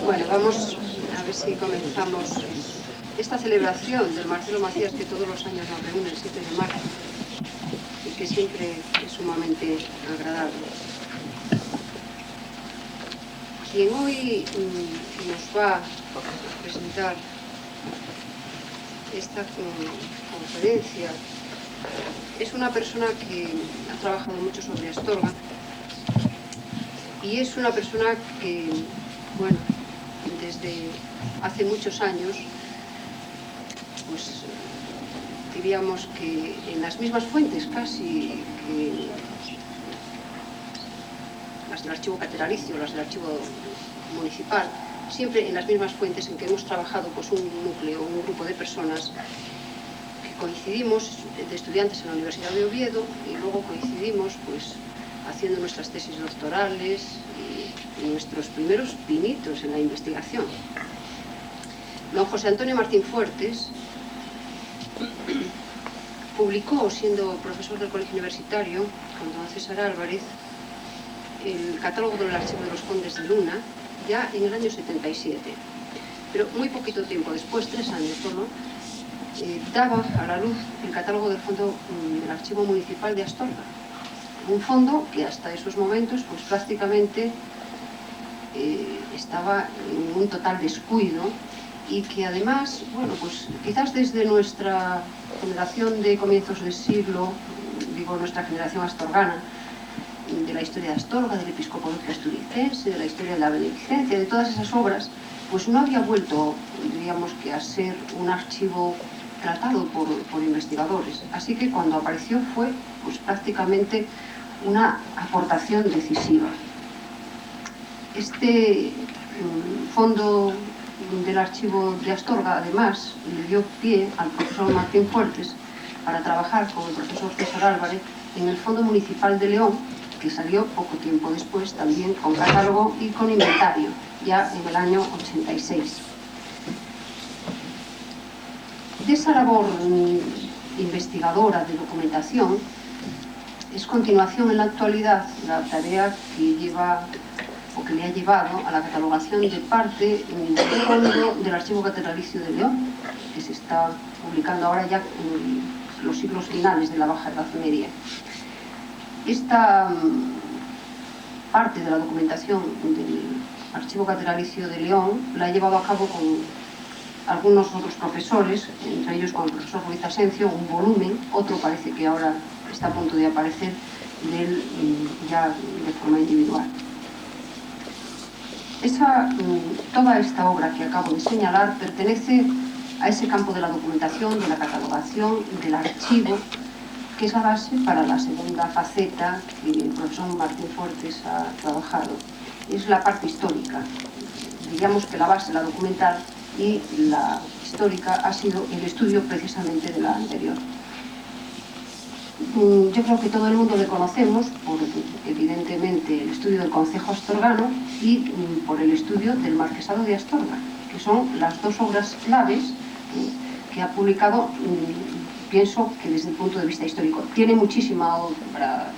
Bueno, vamos a ver si comenzamos esta celebración del Marcelo Macías que todos los años nos reúne el 7 de marzo y que siempre es sumamente agradable. Quien hoy nos va a presentar esta conferencia es una persona que ha trabajado mucho sobre Astorga y es una persona que, bueno, desde hace muchos años, pues diríamos que en las mismas fuentes casi que las del archivo catedralicio, las del archivo municipal, siempre en las mismas fuentes en que hemos trabajado pues un núcleo, un grupo de personas que coincidimos, de estudiantes en la Universidad de Oviedo, y luego coincidimos pues haciendo nuestras tesis doctorales y nuestros primeros pinitos en la investigación. Don José Antonio Martín Fuertes publicó, siendo profesor del Colegio Universitario, con don César Álvarez, el catálogo del Archivo de los Condes de Luna, ya en el año 77. Pero muy poquito tiempo después, 3 años solo, daba a la luz el catálogo del fondo del Archivo Municipal de Astorga. Un fondo que hasta esos momentos pues prácticamente estaba en un total descuido y que además, bueno, pues quizás desde nuestra generación de comienzos del siglo, digo nuestra generación astorgana, de la historia de Astorga, del episcopado asturicense, de la historia de la beneficencia, de todas esas obras, pues no había vuelto, diríamos que a ser un archivo tratado por investigadores. Así que cuando apareció fue pues prácticamente una aportación decisiva. Este fondo del archivo de Astorga, además, le dio pie al profesor Martín Fuertes para trabajar con el profesor César Álvarez en el Fondo Municipal de León, que salió poco tiempo después también con catálogo y con inventario, ya en el año 86. De esa labor investigadora de documentación es continuación en la actualidad la tarea que lleva o que le ha llevado a la catalogación de parte del fondo del Archivo Catedralicio de León, que se está publicando ahora ya en los siglos finales de la Baja Edad Media. Esta parte de la documentación del Archivo Catedralicio de León la ha llevado a cabo con algunos otros profesores, entre ellos con el profesor Ruiz Asencio, un volumen, otro parece que ahora está a punto de aparecer, ya de forma individual. Toda esta obra que acabo de señalar pertenece a ese campo de la documentación, de la catalogación, del archivo, que es la base para la segunda faceta que el profesor Martín Fuertes ha trabajado. Es la parte histórica. Digamos que la base, la documental, y la histórica ha sido el estudio precisamente de la anterior. Yo creo que todo el mundo le conocemos por, evidentemente, el estudio del Concejo Astorgano y por el estudio del Marquesado de Astorga, que son las dos obras claves que ha publicado. Pienso que desde el punto de vista histórico tiene muchísima obra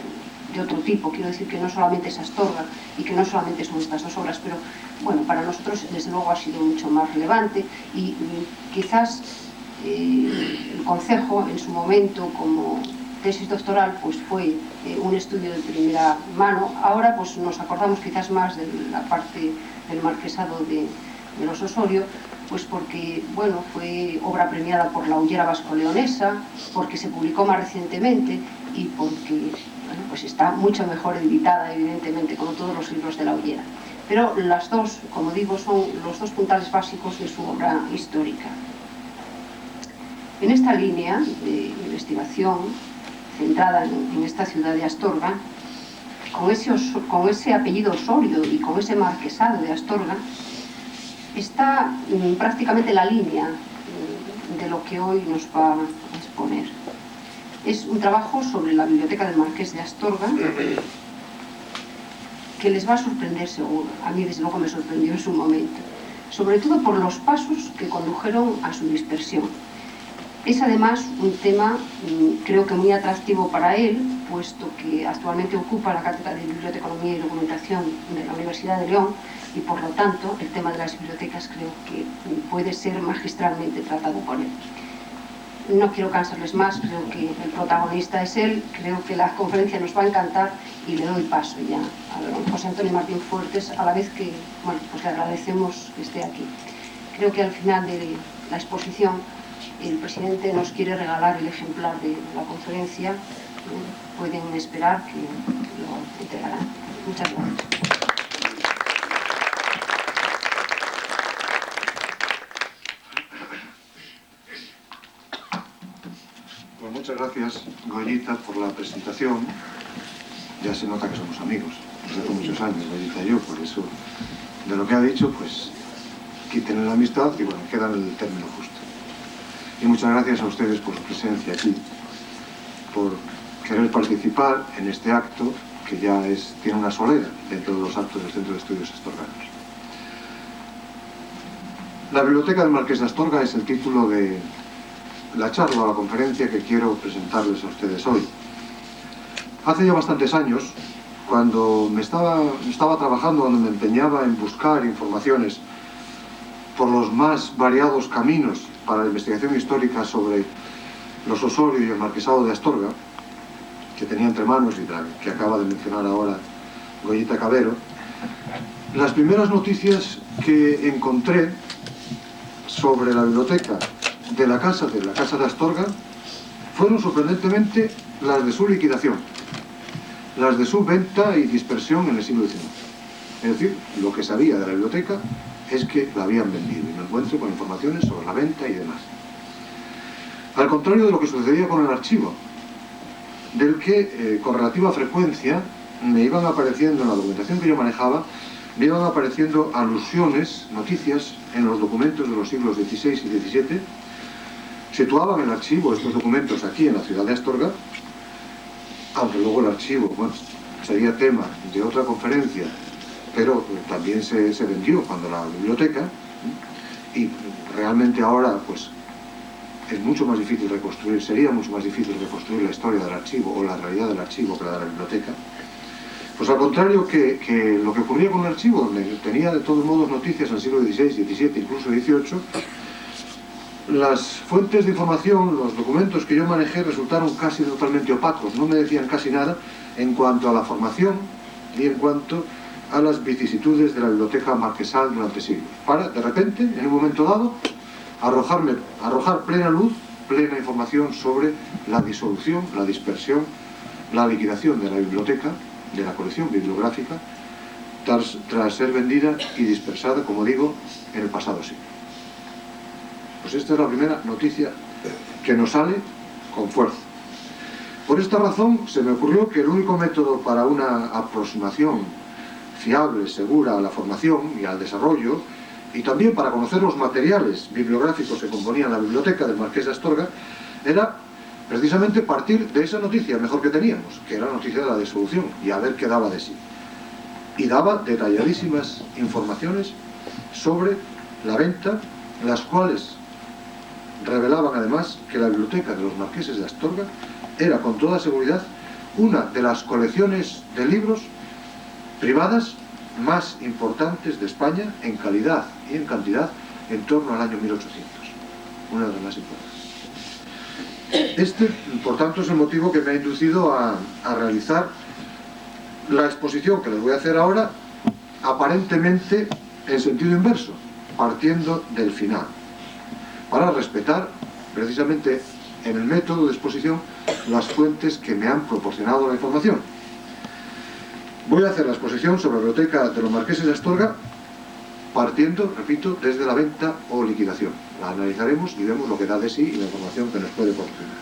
de otro tipo, quiero decir que no solamente es Astorga y que no solamente son estas dos obras, pero bueno, para nosotros desde luego ha sido mucho más relevante y quizás el Concejo en su momento como tesis doctoral pues fue un estudio de primera mano. Ahora pues nos acordamos quizás más de la parte del Marquesado de los Osorio, pues porque bueno, fue obra premiada por la Hullera Vasco-Leonesa, porque se publicó más recientemente y porque bueno, pues está mucho mejor editada, evidentemente, como todos los libros de la Hullera. Pero las dos, como digo, son los dos puntales básicos de su obra histórica. En esta línea de investigación centrada en esta ciudad de Astorga, con ese apellido Osorio y con ese marquesado de Astorga, está prácticamente la línea de lo que hoy nos va a exponer. Es un trabajo sobre la biblioteca del Marqués de Astorga que les va a sorprender seguro. A mí desde luego me sorprendió en su momento. sobre todo por los pasos que condujeron a su dispersión. Es además un tema, creo que muy atractivo para él, puesto que actualmente ocupa la cátedra de Biblioteconomía y Documentación de la Universidad de León y por lo tanto el tema de las bibliotecas creo que puede ser magistralmente tratado por él. No quiero cansarles más, creo que el protagonista es él, creo que la conferencia nos va a encantar y le doy paso ya a don José Antonio Martín Fuertes, a la vez que, bueno, pues le agradecemos que esté aquí. Creo que al final de la exposición el presidente nos quiere regalar el ejemplar de la conferencia, pueden esperar que lo entregarán. Muchas gracias. Pues muchas gracias, Goyita, por la presentación. Ya se nota que somos amigos, desde hace muchos años, Goyita y yo, por eso de lo que ha dicho, pues quiten la amistad y bueno, queda en el término justo. Y muchas gracias a ustedes por su presencia aquí, por querer participar en este acto que ya tiene una solera dentro de los actos del Centro de Estudios Astorganos. La Biblioteca del Marqués de Astorga es el título de la charla o la conferencia que quiero presentarles a ustedes hoy. Hace ya bastantes años, cuando estaba trabajando, cuando me empeñaba en buscar informaciones por los más variados caminos para la investigación histórica sobre los Osorio y el Marquesado de Astorga, que tenía entre manos y que acaba de mencionar ahora Goyita Cabero, las primeras noticias que encontré sobre la biblioteca de la Casa de Astorga fueron sorprendentemente las de su liquidación, las de su venta y dispersión en el siglo XIX. Es decir, lo que sabía de la biblioteca es que la habían vendido y me encuentro con informaciones sobre la venta y demás. Al contrario de lo que sucedía con el archivo, del que con relativa frecuencia me iban apareciendo en la documentación que yo manejaba, me iban apareciendo alusiones, noticias en los documentos de los siglos XVI y XVII. Situaban el archivo, estos documentos, aquí en la ciudad de Astorga, aunque luego el archivo, bueno, sería tema de otra conferencia, pero también se vendió cuando la biblioteca, y realmente ahora pues es mucho más difícil reconstruir, sería mucho más difícil reconstruir la historia del archivo o la realidad del archivo que la de la biblioteca. Pues al contrario que lo que ocurría con el archivo, donde tenía de todos modos noticias en el siglo XVI, XVII, incluso XVIII, las fuentes de información, los documentos que yo manejé resultaron casi totalmente opacos, no me decían casi nada en cuanto a la formación y en cuanto a las vicisitudes de la biblioteca marquesal durante siglos, para, de repente, en un momento dado, arrojar plena luz, plena información sobre la disolución, la dispersión, la liquidación de la biblioteca, de la colección bibliográfica, tras ser vendida y dispersada, como digo, en el pasado siglo. Pues esta es la primera noticia que nos sale con fuerza. Por esta razón se me ocurrió que el único método para una aproximación fiable, segura a la formación y al desarrollo, y también para conocer los materiales bibliográficos que componían la biblioteca del Marqués de Astorga, era precisamente partir de esa noticia mejor que teníamos, que era la noticia de la disolución, y a ver qué daba de sí. Y daba detalladísimas informaciones sobre la venta, las cuales revelaban además que la biblioteca de los Marqueses de Astorga era con toda seguridad una de las colecciones de libros privadas más importantes de España en calidad y en cantidad en torno al año 1800, una de las más importantes. Este, por tanto, es el motivo que me ha inducido a realizar la exposición que les voy a hacer ahora, aparentemente en sentido inverso, partiendo del final, para respetar precisamente en el método de exposición las fuentes que me han proporcionado la información. Voy a hacer la exposición sobre la biblioteca de los Marqueses de Astorga partiendo, repito, desde la venta o liquidación. La analizaremos y vemos lo que da de sí y la información que nos puede proporcionar.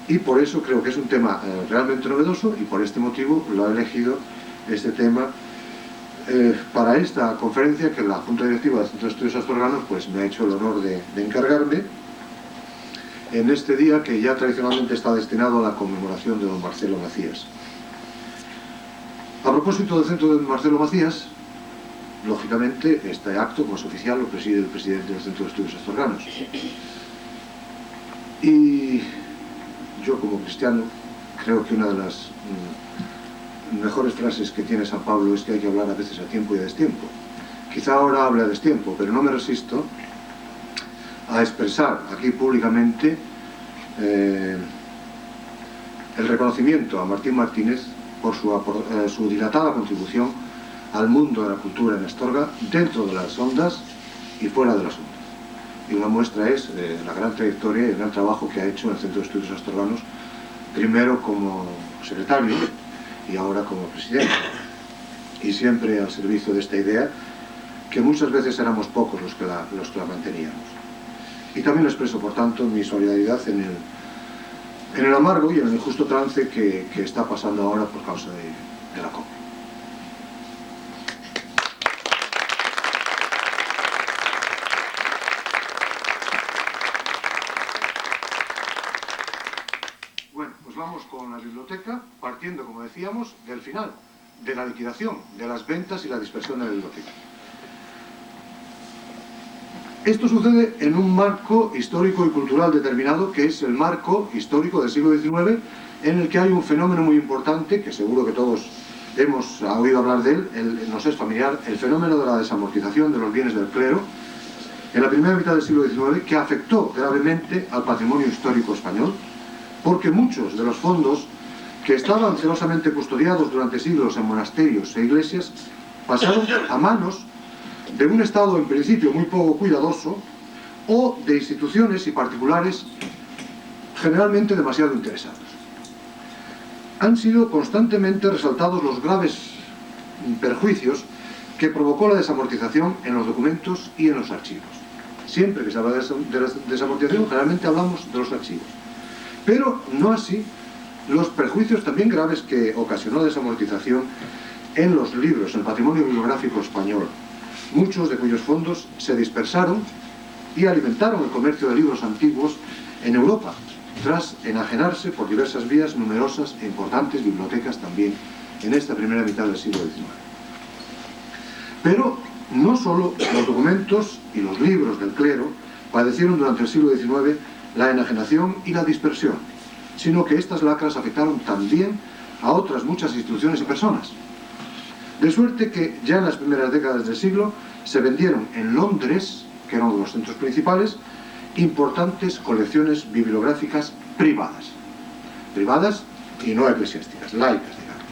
Y por eso creo que es un tema realmente novedoso y por este motivo lo he elegido este tema para esta conferencia que la Junta Directiva del Centro de Estudios Astorganos pues me ha hecho el honor de encargarme en este día que ya tradicionalmente está destinado a la conmemoración de don Marcelo Macías. A propósito del centro de Marcelo Macías, lógicamente, este acto, como es oficial, lo preside el presidente del Centro de Estudios Astorganos. Y yo, como cristiano, creo que una de las mejores frases que tiene San Pablo es que hay que hablar a veces a tiempo y a destiempo. Quizá ahora hable a destiempo, pero no me resisto a expresar aquí públicamente el reconocimiento a Martín Martínez por su dilatada contribución al mundo de la cultura en Astorga, dentro de las ondas y fuera de las ondas. Y una muestra es la gran trayectoria y el gran trabajo que ha hecho en el Centro de Estudios Astorganos, primero como secretario y ahora como presidente, y siempre al servicio de esta idea, que muchas veces éramos pocos los que la manteníamos. Y también expreso, por tanto, mi solidaridad en el amargo y en el injusto trance que está pasando ahora por causa de la COP. Bueno, pues vamos con la biblioteca, partiendo, como decíamos, del final, de la liquidación, de las ventas y la dispersión de la biblioteca. Esto sucede en un marco histórico y cultural determinado, que es el marco histórico del siglo XIX, en el que hay un fenómeno muy importante, que seguro que todos hemos oído hablar de él, nos es familiar, el fenómeno de la desamortización de los bienes del clero, en la primera mitad del siglo XIX, que afectó gravemente al patrimonio histórico español, porque muchos de los fondos que estaban celosamente custodiados durante siglos en monasterios e iglesias pasaron a manos de un Estado en principio muy poco cuidadoso o de instituciones y particulares generalmente demasiado interesados. Han sido constantemente resaltados los graves perjuicios que provocó la desamortización en los documentos y en los archivos. Siempre que se habla de la desamortización, generalmente hablamos de los archivos. Pero no así los perjuicios también graves que ocasionó la desamortización en los libros, en el patrimonio bibliográfico español, muchos de cuyos fondos se dispersaron y alimentaron el comercio de libros antiguos en Europa, tras enajenarse por diversas vías numerosas e importantes bibliotecas también en esta primera mitad del siglo XIX. Pero no solo los documentos y los libros del clero padecieron durante el siglo XIX la enajenación y la dispersión, sino que estas lacras afectaron también a otras muchas instituciones y personas. De suerte que ya en las primeras décadas del siglo se vendieron en Londres, que era uno de los centros principales, importantes colecciones bibliográficas privadas y no eclesiásticas, laicas, digamos.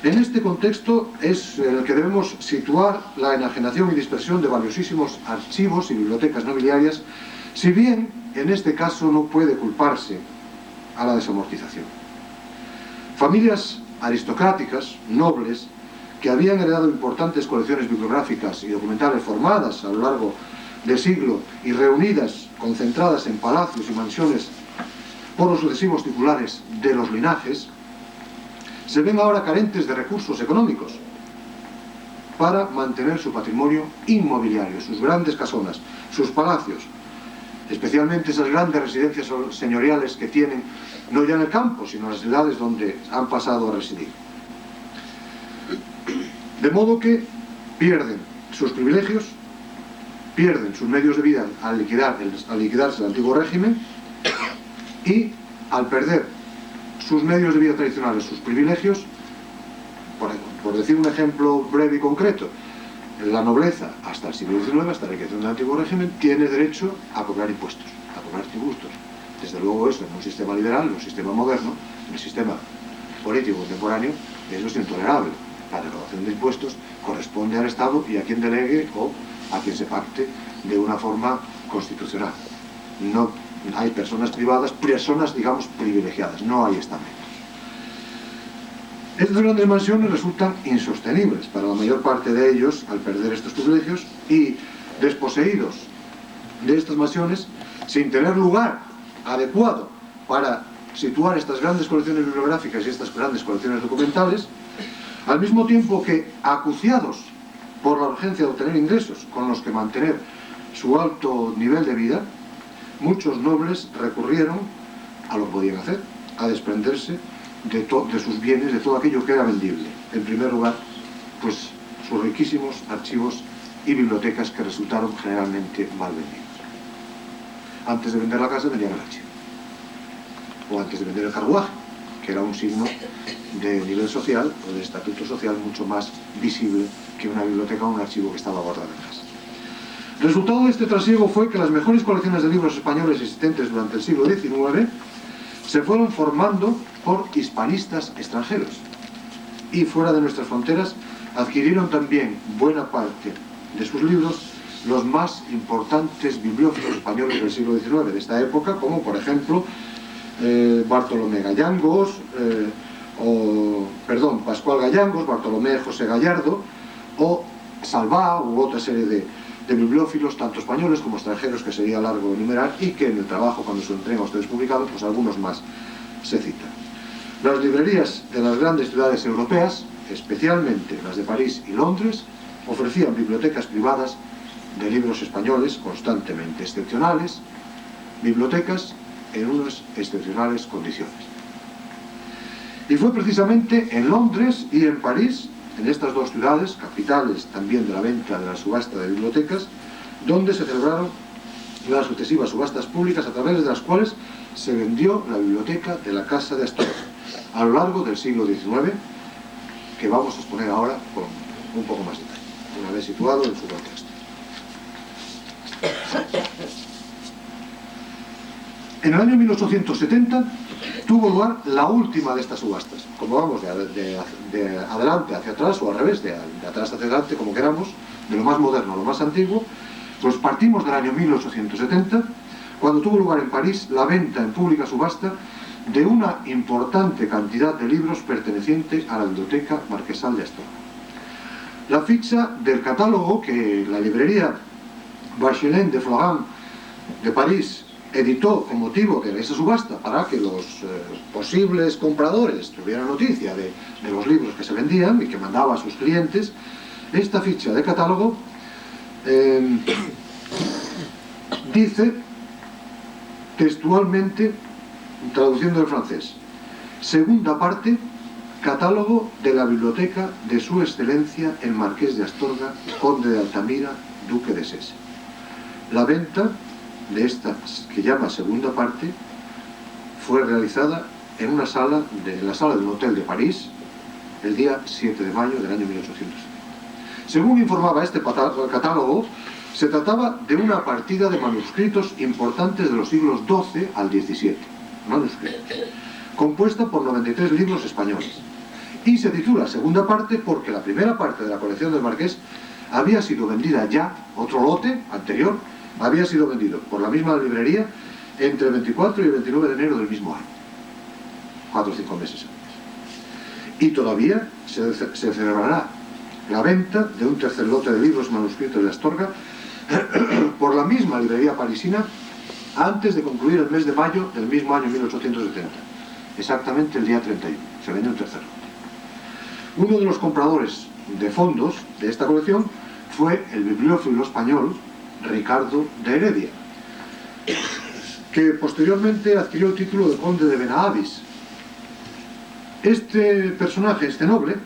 En este contexto es en el que debemos situar la enajenación y dispersión de valiosísimos archivos y bibliotecas nobiliarias, si bien en este caso no puede culparse a la desamortización. Familias aristocráticas, nobles, que habían heredado importantes colecciones bibliográficas y documentales formadas a lo largo del siglo y reunidas, concentradas en palacios y mansiones por los sucesivos titulares de los linajes, se ven ahora carentes de recursos económicos para mantener su patrimonio inmobiliario, sus grandes casonas, sus palacios, especialmente esas grandes residencias señoriales que tienen no ya en el campo, sino en las ciudades donde han pasado a residir. De modo que pierden sus privilegios, pierden sus medios de vida al liquidarse el antiguo régimen, y al perder sus medios de vida tradicionales, sus privilegios, por decir un ejemplo breve y concreto, la nobleza hasta el siglo XIX, hasta la liquidación del antiguo régimen, tiene derecho a cobrar impuestos, a cobrar tributos. Desde luego eso en un sistema liberal, en un sistema moderno, en el sistema político contemporáneo, eso es intolerable. La recaudación de impuestos corresponde al Estado y a quien delegue o a quien se pacte de una forma constitucional. No hay personas privadas, personas, digamos, privilegiadas, no hay estamentos. Estas grandes mansiones resultan insostenibles para la mayor parte de ellos al perder estos privilegios, y desposeídos de estas mansiones, sin tener lugar adecuado para situar estas grandes colecciones bibliográficas y estas grandes colecciones documentales, al mismo tiempo que acuciados por la urgencia de obtener ingresos con los que mantener su alto nivel de vida, muchos nobles recurrieron a lo que podían hacer, a desprenderse de sus bienes, de todo aquello que era vendible. En primer lugar, pues sus riquísimos archivos y bibliotecas que resultaron generalmente mal vendidos. Antes de vender la casa vendían el archivo, o antes de vender el carruaje, que era un signo de nivel social o de estatuto social mucho más visible que una biblioteca o un archivo que estaba guardado en casa. El resultado de este trasiego fue que las mejores colecciones de libros españoles existentes durante el siglo XIX se fueron formando por hispanistas extranjeros, y fuera de nuestras fronteras adquirieron también buena parte de sus libros los más importantes bibliófilos españoles del siglo XIX de esta época, como por ejemplo Bartolomé Gallangos, Pascual Gallangos, Bartolomé José Gallardo, o Salvá, u otra serie de bibliófilos, tanto españoles como extranjeros, que sería largo enumerar, y que en el trabajo, cuando se lo entrega a ustedes publicado, pues algunos más se citan. Las librerías de las grandes ciudades europeas, especialmente las de París y Londres, ofrecían bibliotecas privadas de libros españoles constantemente excepcionales, bibliotecas en unas excepcionales condiciones. Y fue precisamente en Londres y en París, en estas dos ciudades, capitales también de la venta de la subasta de bibliotecas, donde se celebraron las sucesivas subastas públicas a través de las cuales se vendió la biblioteca de la Casa de Astorga a lo largo del siglo XIX, que vamos a exponer ahora con un poco más de detalle, una vez situado en su contexto. En el año 1870 tuvo lugar la última de estas subastas. Como vamos de adelante hacia atrás, o al revés, de atrás hacia adelante, como queramos, de lo más moderno a lo más antiguo, pues partimos del año 1870, cuando tuvo lugar en París la venta en pública subasta de una importante cantidad de libros pertenecientes a la Biblioteca Marquesal de Astorga. La ficha del catálogo que la librería Bachelin de Florent de París editó con motivo de esa subasta para que los posibles compradores tuvieran noticia de los libros que se vendían y que mandaba a sus clientes, esta ficha de catálogo dice textualmente, traduciendo del francés: segunda parte, catálogo de la biblioteca de su excelencia el Marqués de Astorga, conde de Altamira, duque de Sese. La venta de esta, que llama segunda parte, fue realizada en la sala de un hotel de París el día 7 de mayo del año 1870. Según informaba este catálogo, se trataba de una partida de manuscritos importantes de los siglos XII al XVII, compuesta por 93 libros españoles, y se titula segunda parte porque la primera parte de la colección del Marqués había sido vendida ya, otro lote anterior había sido vendido por la misma librería entre el 24 y el 29 de enero del mismo año, 4 o 5 meses antes. Y todavía se celebrará la venta de un tercer lote de libros manuscritos de Astorga por la misma librería parisina antes de concluir el mes de mayo del mismo año 1870, exactamente el día 31, se vende un tercer lote. Uno de los compradores de fondos de esta colección fue el bibliófilo español Ricardo de Heredia, que posteriormente adquirió el título de conde de Benahavis. Este personaje, este noble,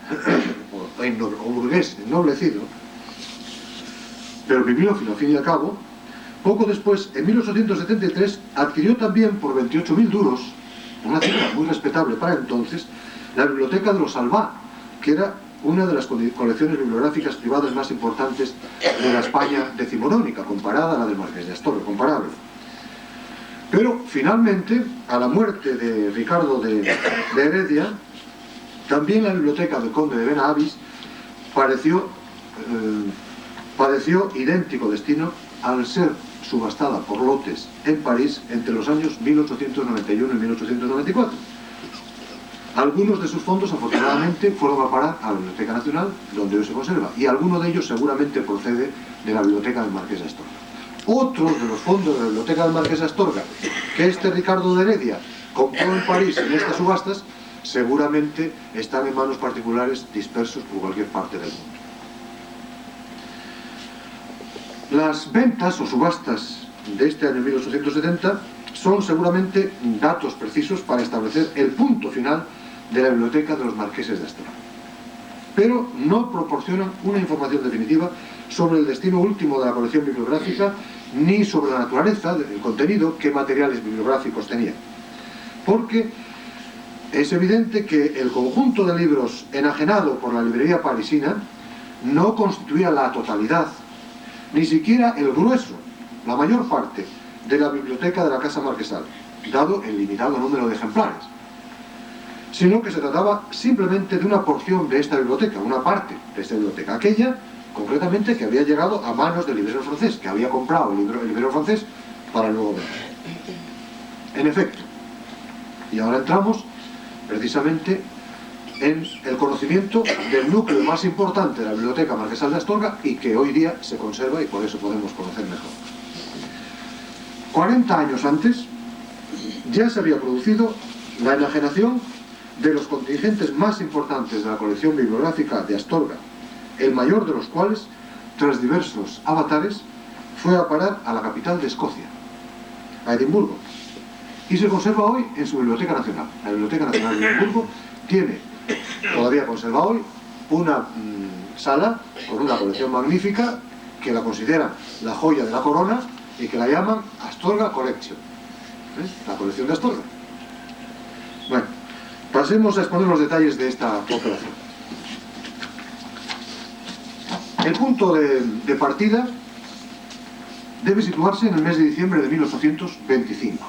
o burgués ennoblecido, pero bibliófilo al fin y al cabo, poco después, en 1873, adquirió también por 28.000 duros, una cifra muy respetable para entonces, la biblioteca de los Salvá, que era una de las colecciones bibliográficas privadas más importantes de la España decimonónica, comparada a la del Marqués de Astorga, comparable. Pero finalmente, a la muerte de Ricardo de Heredia, también la biblioteca del conde de Benahavis padeció idéntico destino al ser subastada por lotes en París entre los años 1891 y 1894. Algunos de sus fondos, afortunadamente, fueron a parar a la Biblioteca Nacional, donde hoy se conserva, y alguno de ellos seguramente procede de la Biblioteca del Marqués de Astorga. Otros de los fondos de la Biblioteca del Marqués de Astorga, que este Ricardo de Heredia compró en París en estas subastas, seguramente están en manos particulares dispersos por cualquier parte del mundo. Las ventas o subastas de este año 1870 son seguramente datos precisos para establecer el punto final de la biblioteca de los Marqueses de Astorga. pero no proporcionan una información definitiva sobre el destino último de la colección bibliográfica, ni sobre la naturaleza del contenido, qué materiales bibliográficos tenía. Porque es evidente que el conjunto de libros enajenado por la librería parisina no constituía la totalidad, ni siquiera el grueso, la mayor parte de la biblioteca de la Casa Marquesal, dado el limitado número de ejemplares, sino que se trataba simplemente de una porción de esta biblioteca, una parte de esta biblioteca, aquella concretamente que había llegado a manos del librero francés, que había comprado el librero francés para luego vender. En efecto, y ahora entramos precisamente en el conocimiento del núcleo más importante de la Biblioteca Marquesal de Astorga y que hoy día se conserva y por eso podemos conocer mejor. 40 años antes ya se había producido la enajenación de los contingentes más importantes de la colección bibliográfica de Astorga, el mayor de los cuales, tras diversos avatares, fue a parar a la capital de Escocia, a Edimburgo, y se conserva hoy en su Biblioteca Nacional. La Biblioteca Nacional de Edimburgo tiene, todavía conserva hoy, una sala con una colección magnífica que la consideran la joya de la corona y que la llaman Astorga Collection, la colección de Astorga. Bueno, pasemos a exponer los detalles de esta operación. El punto de partida debe situarse en el mes de diciembre de 1825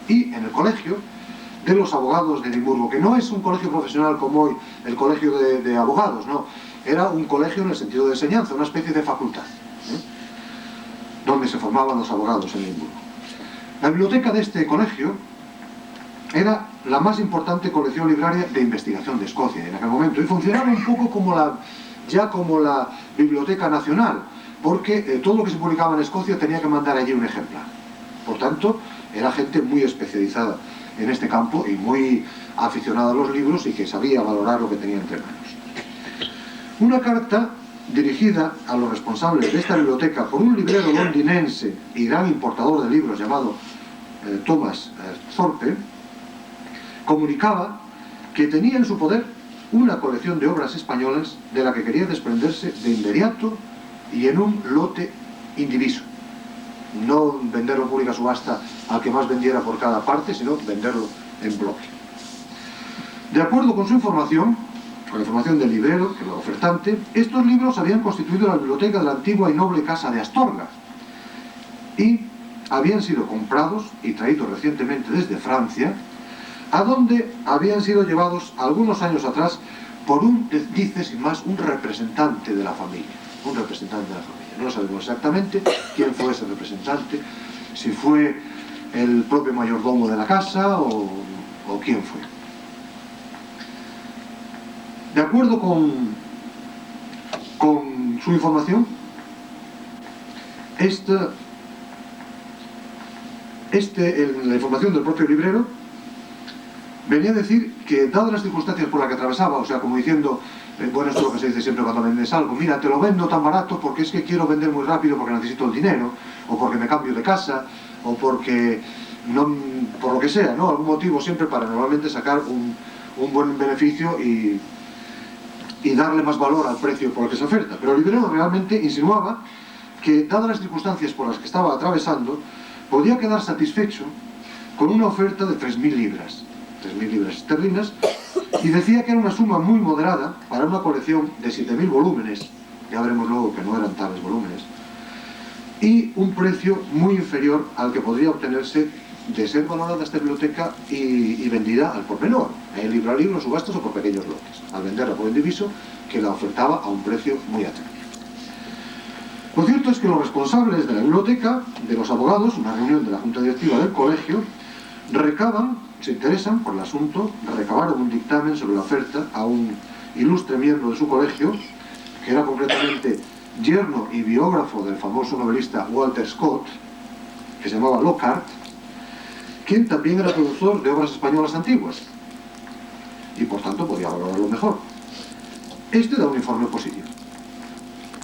y en el colegio de los abogados de Edimburgo, que no es un colegio profesional como hoy el colegio de abogados, no, era un colegio en el sentido de enseñanza, una especie de facultad, donde se formaban los abogados en Edimburgo. La biblioteca de este colegio era la más importante colección libraria de investigación de Escocia en aquel momento y funcionaba un poco como la Biblioteca Nacional, porque todo lo que se publicaba en Escocia tenía que mandar allí un ejemplar. Por tanto, era gente muy especializada en este campo y muy aficionada a los libros y que sabía valorar lo que tenía entre manos. Una carta dirigida a los responsables de esta biblioteca por un librero londinense y gran importador de libros llamado Thomas Thorpe, comunicaba que tenía en su poder una colección de obras españolas de la que quería desprenderse de inmediato y en un lote indiviso. No venderlo en pública subasta al que más vendiera por cada parte, sino venderlo en bloque. De acuerdo con su información, con la información del librero, que era el ofertante, estos libros habían constituido la biblioteca de la antigua y noble casa de Astorga y habían sido comprados y traídos recientemente desde Francia, a donde habían sido llevados algunos años atrás por dice sin más, un representante de la familia. Un representante de la familia. No sabemos exactamente quién fue ese representante, si fue el propio mayordomo de la casa o quién fue. De acuerdo con su información, la información del propio librero venía a decir que, dadas las circunstancias por las que atravesaba, o sea, como diciendo, bueno, esto es lo que se dice siempre cuando vendes algo, mira, te lo vendo tan barato porque es que quiero vender muy rápido porque necesito el dinero, o porque me cambio de casa, o porque, no, por lo que sea, ¿no? Algún motivo siempre para normalmente sacar un buen beneficio y darle más valor al precio por el que se oferta. Pero el librero realmente insinuaba que, dadas las circunstancias por las que estaba atravesando, podía quedar satisfecho con una oferta de 3.000 libras. 3.000 libras esterlinas, y decía que era una suma muy moderada para una colección de 7.000 volúmenes, ya veremos luego que no eran tales volúmenes, y un precio muy inferior al que podría obtenerse de ser valorada esta biblioteca y vendida al por menor, libro a libro, subastas o por pequeños lotes, al venderla por indiviso, que la ofertaba a un precio muy atractivo. Lo cierto es que los responsables de la biblioteca, de los abogados, una reunión de la junta directiva del colegio, se interesan por el asunto, recabaron un dictamen sobre la oferta a un ilustre miembro de su colegio, que era concretamente yerno y biógrafo del famoso novelista Walter Scott, que se llamaba Lockhart, quien también era productor de obras españolas antiguas, y por tanto podía valorarlo mejor. Este da un informe positivo,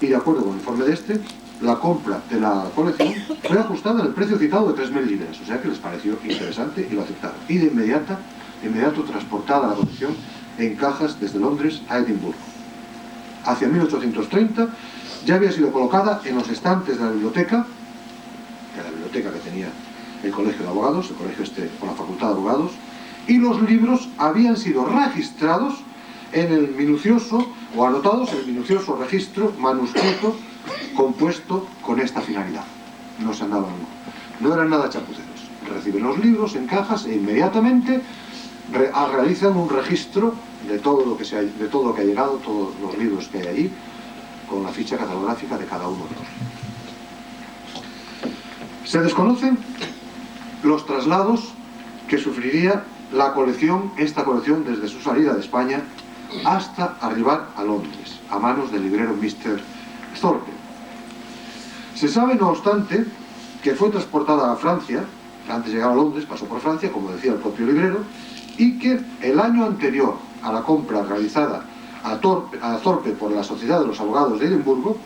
y de acuerdo con el informe de este, la compra de la colección fue ajustada en el precio citado de 3.000 libras, o sea que les pareció interesante y lo aceptaron. Y de inmediato transportada la colección en cajas desde Londres a Edimburgo. hacia 1830, ya había sido colocada en los estantes de la biblioteca que tenía el Colegio de Abogados, el colegio con la Facultad de Abogados, y los libros habían sido registrados en el minucioso, o anotados en el minucioso registro manuscrito compuesto con esta finalidad. No eran nada chapuceros. Reciben los libros en cajas e inmediatamente realizan un registro de todo lo que ha llegado, todos los libros que hay allí, con la ficha catalográfica de cada uno de ellos. Se desconocen los traslados que sufriría esta colección desde su salida de España hasta arribar a Londres, a manos del librero Mr. Thorpe. Se sabe, no obstante, que fue transportada a Francia, antes de llegar a Londres, pasó por Francia, como decía el propio librero, y que el año anterior a la compra realizada a Thorpe por la Sociedad de los Abogados de Edimburgo,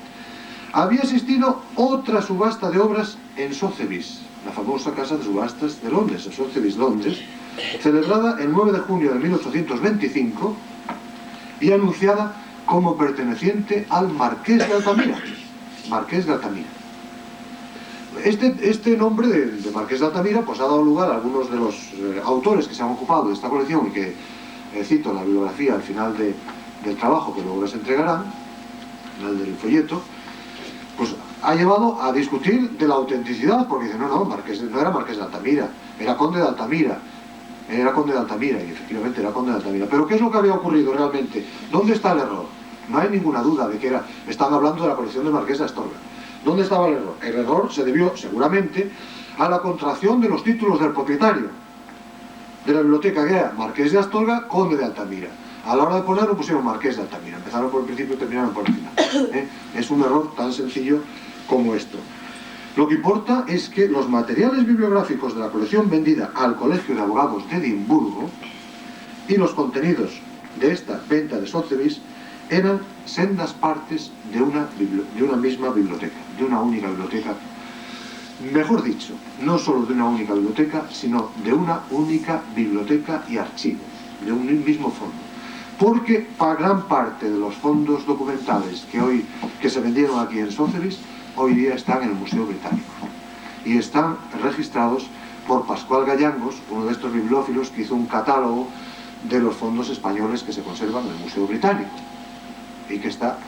había existido otra subasta de obras en Sotheby's, la famosa casa de subastas de Londres, en Sotheby's, Londres, celebrada el 9 de junio de 1825 y anunciada como perteneciente al Marqués de Altamira. Marqués de Altamira. Este nombre de Marqués de Altamira pues ha dado lugar a algunos de los autores que se han ocupado de esta colección y que cito en la bibliografía al final del trabajo que luego les entregarán, al final del folleto, pues ha llevado a discutir de la autenticidad, porque dicen, no era Marqués de Altamira, era Conde de Altamira. Era Conde de Altamira, y efectivamente era Conde de Altamira. Pero ¿qué es lo que había ocurrido realmente? ¿Dónde está el error? No hay ninguna duda de que están hablando de la colección del Marqués de Astorga. ¿Dónde estaba el error? El error se debió, seguramente, a la contracción de los títulos del propietario de la biblioteca, que era Marqués de Astorga, Conde de Altamira. A la hora de ponerlo pusieron Marqués de Altamira. Empezaron por el principio y terminaron por el final. Es un error tan sencillo como esto. Lo que importa es que los materiales bibliográficos de la colección vendida al Colegio de Abogados de Edimburgo y los contenidos de esta venta de Sotheby's eran sendas partes de una misma biblioteca, de una única biblioteca. Mejor dicho, no solo de una única biblioteca, sino de una única biblioteca y archivo, de un mismo fondo. Porque para gran parte de los fondos documentales que se vendieron aquí en Sotheby's, hoy día están en el Museo Británico y están registrados por Pascual Gallangos, uno de estos bibliófilos que hizo un catálogo de los fondos españoles que se conservan en el Museo Británico y que está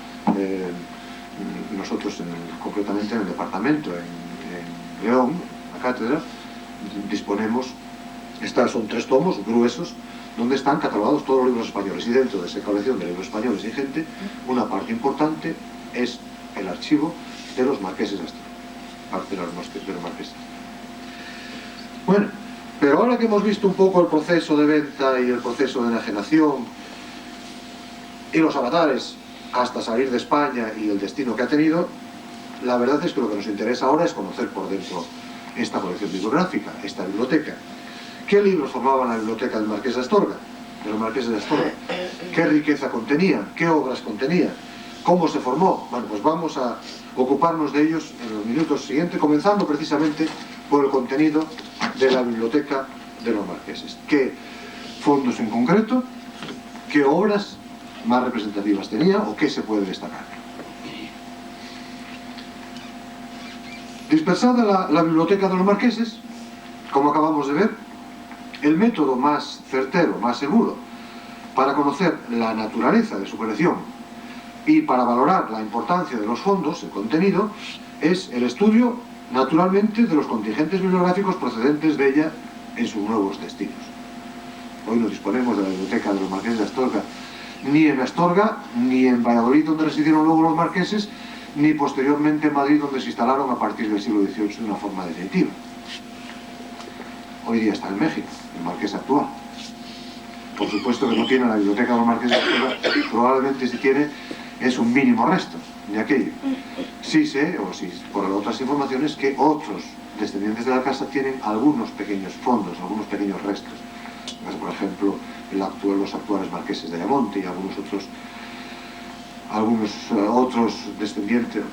nosotros concretamente en el departamento, en León, la cátedra, disponemos, son 3 tomos gruesos donde están catalogados todos los libros españoles, y dentro de esa colección de libros españoles y gente, una parte importante es el archivo de los marqueses de Astorga, parte de los marqueses. Bueno, pero ahora que hemos visto un poco el proceso de venta y el proceso de enajenación y los avatares hasta salir de España y el destino que ha tenido, la verdad es que lo que nos interesa ahora es conocer por dentro esta colección bibliográfica, esta biblioteca. ¿Qué libros formaban la biblioteca del Marqués de Astorga? De los marqueses de Astorga. ¿Qué riqueza contenía? ¿Qué obras contenía? ¿Cómo se formó? Bueno, pues vamos a ocuparnos de ellos en los minutos siguientes, comenzando precisamente por el contenido de la biblioteca de los marqueses. ¿Qué fondos en concreto? ¿Qué obras más representativas tenía o qué se puede destacar? Dispersada la biblioteca de los marqueses, como acabamos de ver, el método más certero, más seguro, para conocer la naturaleza de su colección y para valorar la importancia de los fondos, el contenido, es el estudio, naturalmente, de los contingentes bibliográficos procedentes de ella en sus nuevos destinos. Hoy no disponemos de la biblioteca de los marqueses de Astorga, ni en Astorga, ni en Valladolid, donde residieron luego los marqueses, ni posteriormente en Madrid, donde se instalaron a partir del siglo XVIII de una forma definitiva. Hoy día está en México, el marqués actual. Por supuesto que no tiene la biblioteca de los marqueses de Astorga, probablemente si tiene es un mínimo resto de aquello. Sí sé, o sí, por otras informaciones, que otros descendientes de la casa tienen algunos pequeños fondos, algunos pequeños restos. Por ejemplo, los actuales marqueses de Ayamonte y algunos otros descendientes,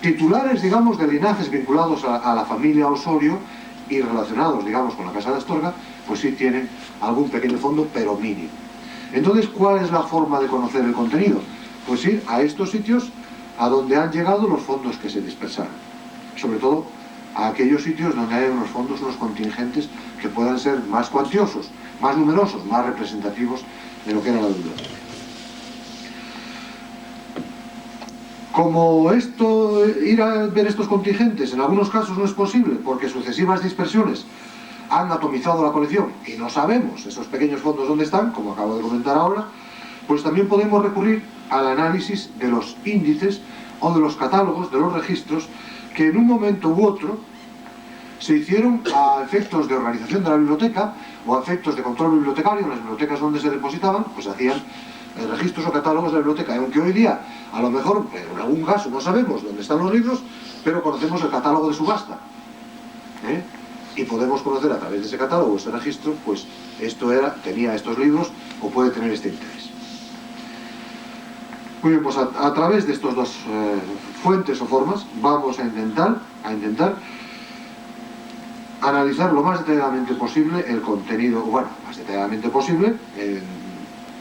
titulares, digamos, de linajes vinculados a la familia Osorio y relacionados, digamos, con la casa de Astorga, pues sí tienen algún pequeño fondo, pero mínimo. Entonces, ¿cuál es la forma de conocer el contenido? pues ir a estos sitios a donde han llegado los fondos que se dispersaron. Sobre todo a aquellos sitios donde hay unos fondos, unos contingentes que puedan ser más cuantiosos, más numerosos, más representativos de lo que era la biblioteca. Como ir a ver estos contingentes en algunos casos no es posible porque sucesivas dispersiones han atomizado la colección y no sabemos esos pequeños fondos dónde están, como acabo de comentar ahora, pues también podemos recurrir al análisis de los índices o de los catálogos, de los registros que en un momento u otro se hicieron a efectos de organización de la biblioteca o a efectos de control bibliotecario en las bibliotecas donde se depositaban, pues hacían registros o catálogos de la biblioteca, aunque hoy día a lo mejor en algún caso no sabemos dónde están los libros, pero conocemos el catálogo de subasta, y podemos conocer a través de ese catálogo, ese registro, pues tenía estos libros o puede tener este interés. Muy bien, pues a través de estas dos fuentes o formas vamos a intentar analizar lo más detalladamente posible el contenido, bueno, más detalladamente posible.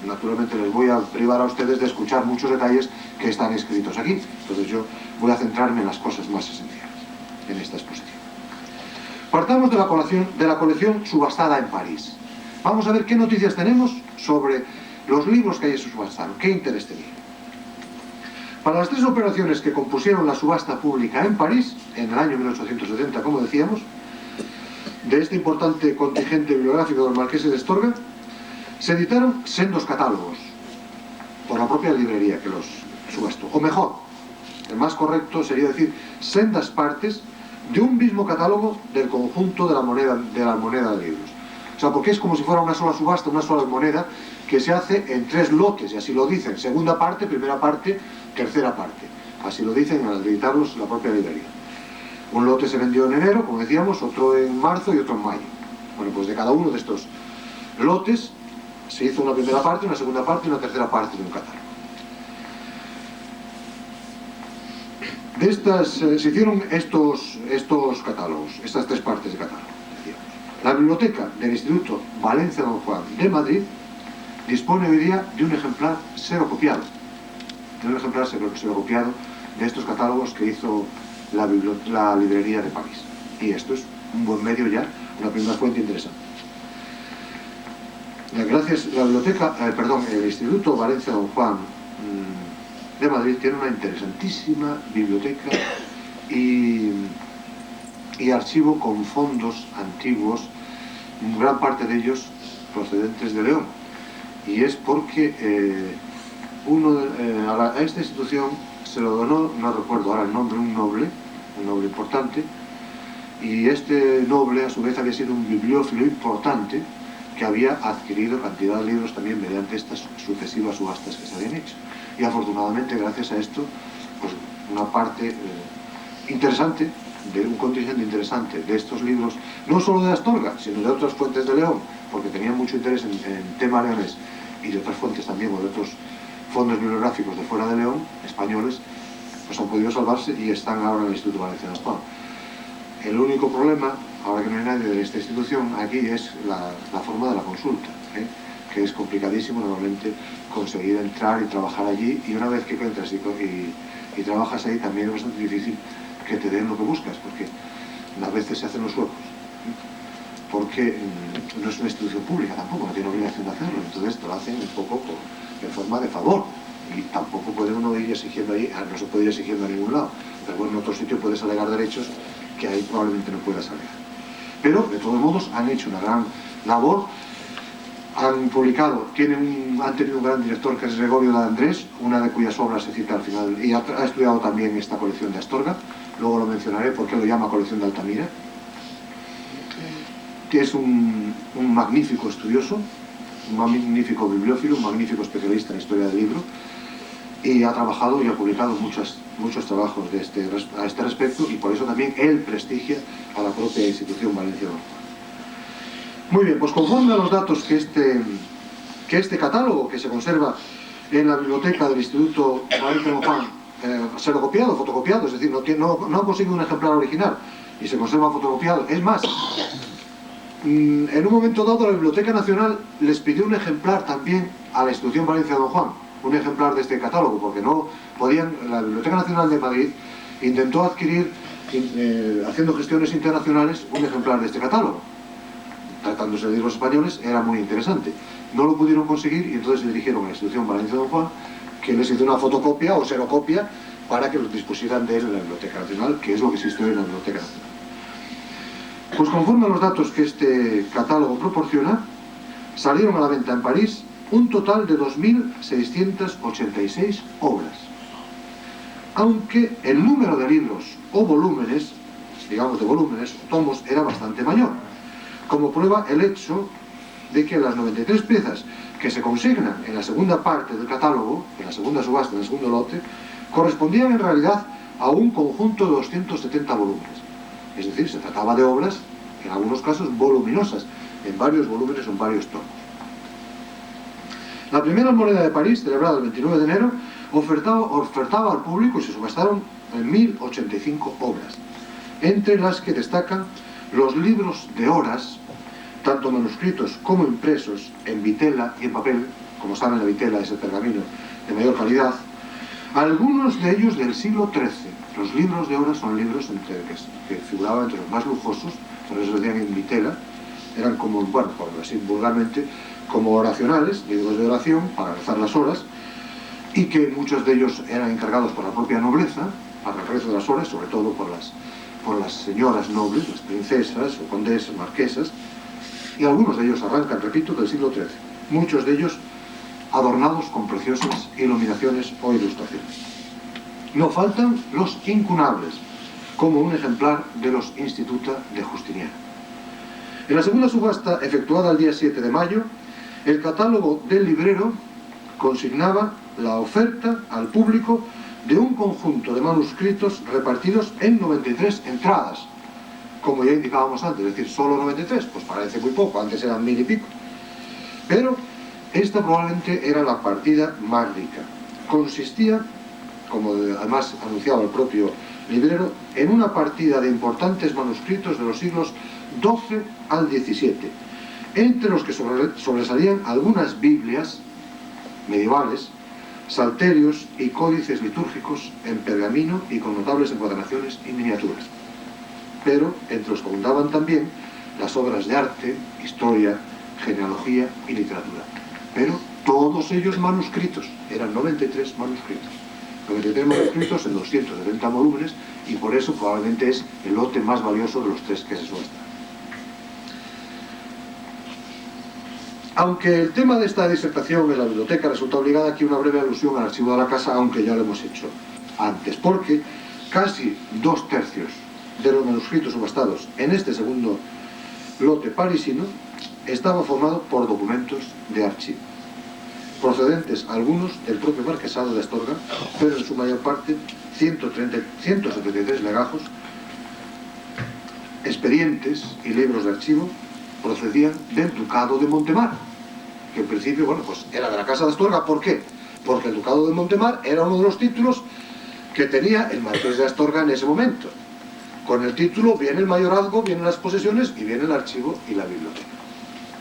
Naturalmente les voy a privar a ustedes de escuchar muchos detalles que están escritos aquí, entonces yo voy a centrarme en las cosas más esenciales en esta exposición. Partamos de la colección subastada en París. Vamos a ver qué noticias tenemos sobre los libros que hay subastados, qué interés tenían. Para las tres operaciones que compusieron la subasta pública en París, en el año 1870, como decíamos, de este importante contingente bibliográfico de los marqueses de Astorga, se editaron sendos catálogos por la propia librería que los subastó, o mejor, el más correcto sería decir sendas partes de un mismo catálogo del conjunto de la moneda de libros. O sea, porque es como si fuera una sola subasta, una sola moneda que se hace en tres lotes, y así lo dicen, segunda parte, primera parte, tercera parte. Así lo dicen al editarlos la propia librería. Un lote se vendió en enero, como decíamos, otro en marzo y otro en mayo. Bueno, pues de cada uno de estos lotes se hizo una primera parte, una segunda parte y una tercera parte de un catálogo. Se hicieron estos catálogos, estas tres partes de catálogo. Decíamos. La biblioteca del Instituto Valencia Don Juan de Madrid dispone hoy día de un ejemplar serocopiado. De estos catálogos que hizo la librería de París. Y esto es un buen medio ya, una primera fuente interesante. Gracias, el Instituto Valencia Don Juan de Madrid tiene una interesantísima biblioteca y archivo con fondos antiguos, gran parte de ellos procedentes de León. Y es porque a esta institución se lo donó, no recuerdo ahora el nombre, un noble importante, y este noble a su vez había sido un bibliófilo importante que había adquirido cantidad de libros también mediante estas sucesivas subastas que se habían hecho. Y afortunadamente, gracias a esto, pues una parte interesante, de un contingente interesante de estos libros, no solo de Astorga, sino de otras fuentes de León, porque tenían mucho interés en tema leonés, y de otras fuentes también, o de otros fondos bibliográficos de fuera de León, españoles, pues han podido salvarse y están ahora en el Instituto Valenciano de Astorga. El único problema, ahora que no hay nadie de esta institución, aquí es la forma de la consulta, que es complicadísimo normalmente conseguir entrar y trabajar allí, y una vez que entras y trabajas ahí también es bastante difícil que te den lo que buscas, porque a veces se hacen los huecos, porque no es una institución pública tampoco, no tiene obligación de hacerlo, entonces te lo hacen un poco en forma de favor, y tampoco puede uno ir exigiendo ahí, no se puede ir exigiendo a ningún lado, pero bueno, en otro sitio puedes alegar derechos que ahí probablemente no puedas alegar. Pero de todos modos han hecho una gran labor, han publicado, han tenido un gran director que es Gregorio de Andrés, una de cuyas obras se cita al final, y ha estudiado también esta colección de Astorga, luego lo mencionaré porque lo llama colección de Altamira, que es un magnífico estudioso, un magnífico bibliófilo, un magnífico especialista en historia del libro, y ha trabajado y ha publicado muchos trabajos a este respecto, y por eso también él prestigia a la propia institución Valencia Don Juan. Muy bien, pues conforme a los datos que este catálogo que se conserva en la biblioteca del Instituto Valencia Don Juan, serocopiado, fotocopiado, es decir, no ha conseguido un ejemplar original y se conserva fotocopiado, es más, en un momento dado la Biblioteca Nacional les pidió un ejemplar también a la institución Valencia Don Juan, un ejemplar de este catálogo, porque no podían. La Biblioteca Nacional de Madrid intentó adquirir, haciendo gestiones internacionales, un ejemplar de este catálogo. Tratándose de libros españoles, era muy interesante. No lo pudieron conseguir y entonces se dirigieron a la institución Valencia Don Juan, que les hizo una fotocopia o xerocopia para que los dispusieran de él en la Biblioteca Nacional, que es lo que existe hoy en la Biblioteca Nacional. Pues conforme a los datos que este catálogo proporciona, salieron a la venta en París un total de 2.686 obras. Aunque el número de libros o volúmenes, digamos de volúmenes o tomos, era bastante mayor. Como prueba el hecho de que las 93 piezas que se consignan en la segunda parte del catálogo, en la segunda subasta, en el segundo lote, correspondían en realidad a un conjunto de 270 volúmenes. Es decir, se trataba de obras, en algunos casos, voluminosas, en varios volúmenes o en varios tomos. La primera moneda de París, celebrada el 29 de enero, ofertaba al público y se subastaron 1.085 obras, entre las que destacan los libros de horas, tanto manuscritos como impresos en vitela y en papel. Como saben, la vitela es el pergamino de mayor calidad, algunos de ellos del siglo XIII. Los libros de horas son libros que figuraban entre los más lujosos, por eso se decían en vitela, eran como, bueno, por así vulgarmente, como oracionales, libros de oración para rezar las horas, y que muchos de ellos eran encargados por la propia nobleza, para el rezo de las horas, sobre todo por las señoras nobles, las princesas o condesas, marquesas, y algunos de ellos arrancan, repito, del siglo XIII, muchos de ellos adornados con preciosas iluminaciones o ilustraciones. No faltan los incunables, como un ejemplar de los Instituta de Justiniano. En la segunda subasta, efectuada el día 7 de mayo, el catálogo del librero consignaba la oferta al público de un conjunto de manuscritos repartidos en 93 entradas, como ya indicábamos antes, es decir, solo 93, pues parece muy poco, antes eran 1000 y pico. Pero esta probablemente era la partida más rica. Consistía, como además anunciaba el propio librero, en una partida de importantes manuscritos de los siglos XII al XVII, entre los que sobresalían algunas Biblias medievales, salterios y códices litúrgicos en pergamino y con notables encuadernaciones y miniaturas. Pero entre los que abundaban también las obras de arte, historia, genealogía y literatura. Pero todos ellos manuscritos, eran 93 manuscritos. 93 manuscritos en 270 volúmenes, y por eso probablemente es el lote más valioso de los tres que se subastan. Aunque el tema de esta disertación en la biblioteca resulta obligada, aquí una breve alusión al archivo de la casa, aunque ya lo hemos hecho antes, porque casi 2/3 de los manuscritos subastados en este segundo lote parisino estaba formado por documentos de archivo, procedentes algunos del propio marquesado de Astorga, pero en su mayor parte 173 legajos, expedientes y libros de archivo procedían del Ducado de Montemar, que en principio, bueno, pues era de la Casa de Astorga. ¿Por qué? Porque el Ducado de Montemar era uno de los títulos que tenía el Marqués de Astorga en ese momento. Con el título viene el mayorazgo, vienen las posesiones y viene el archivo y la biblioteca.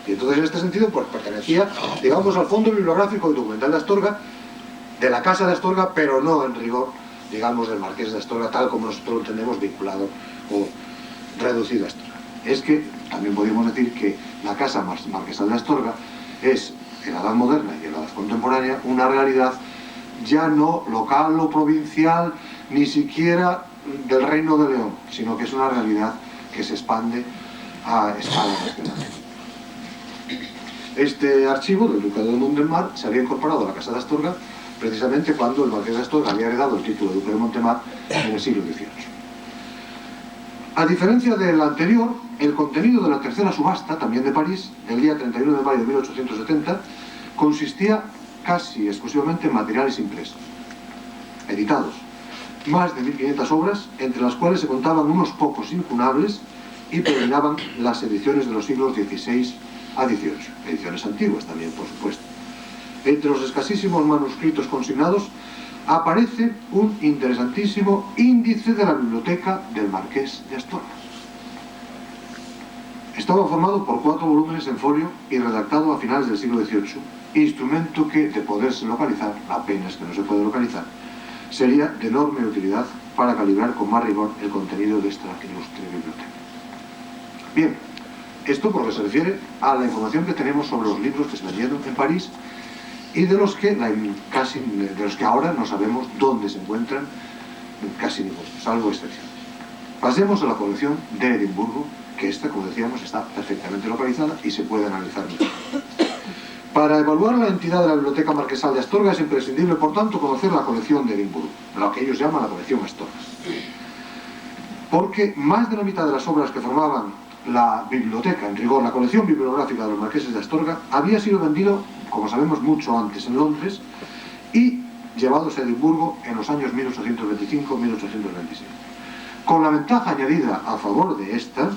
Y entonces en este sentido pues pertenecía, digamos, al fondo bibliográfico y documental de Astorga, de la Casa de Astorga, pero no en rigor, digamos, del Marqués de Astorga, tal como nosotros lo tenemos vinculado o reducido a Astorga. Es que también podemos decir que la Casa Marquesal de Astorga es, en la edad moderna y en la edad contemporánea, una realidad ya no local o provincial, ni siquiera del Reino de León, sino que es una realidad que se expande a escala nacional. Este archivo del Ducado de Montemar se había incorporado a la Casa de Astorga precisamente cuando el Marqués de Astorga había heredado el título de Duque de Montemar en el siglo XVIII. A diferencia del anterior, el contenido de la tercera subasta, también de París, del día 31 de mayo de 1870, consistía casi exclusivamente en materiales impresos, editados, más de 1500 obras, entre las cuales se contaban unos pocos incunables y predominaban las ediciones de los siglos XVI a XVIII, ediciones antiguas también, por supuesto. Entre los escasísimos manuscritos consignados aparece un interesantísimo índice de la biblioteca del Marqués de Astorga. Estaba formado por 4 volúmenes en folio y redactado a finales del siglo XVIII, instrumento que, de poderse localizar, apenas que no se puede localizar, sería de enorme utilidad para calibrar con más rigor el contenido de esta ilustre biblioteca. Bien, esto por lo que se refiere a la información que tenemos sobre los libros que se vendieron en París y de los que ahora no sabemos dónde se encuentran, casi ninguno, salvo excepciones. Pasemos a la colección de Edimburgo, que esta, como decíamos, está perfectamente localizada y se puede analizar mejor. Para evaluar la entidad de la Biblioteca Marquesal de Astorga es imprescindible, por tanto, conocer la colección de Edimburgo, lo que ellos llaman la colección Astorga. Porque más de la mitad de las obras que formaban la biblioteca, en rigor, la colección bibliográfica de los marqueses de Astorga, había sido vendido, como sabemos, mucho antes en Londres y llevados a Edimburgo en los años 1825-1826. Con la ventaja añadida a favor de esta,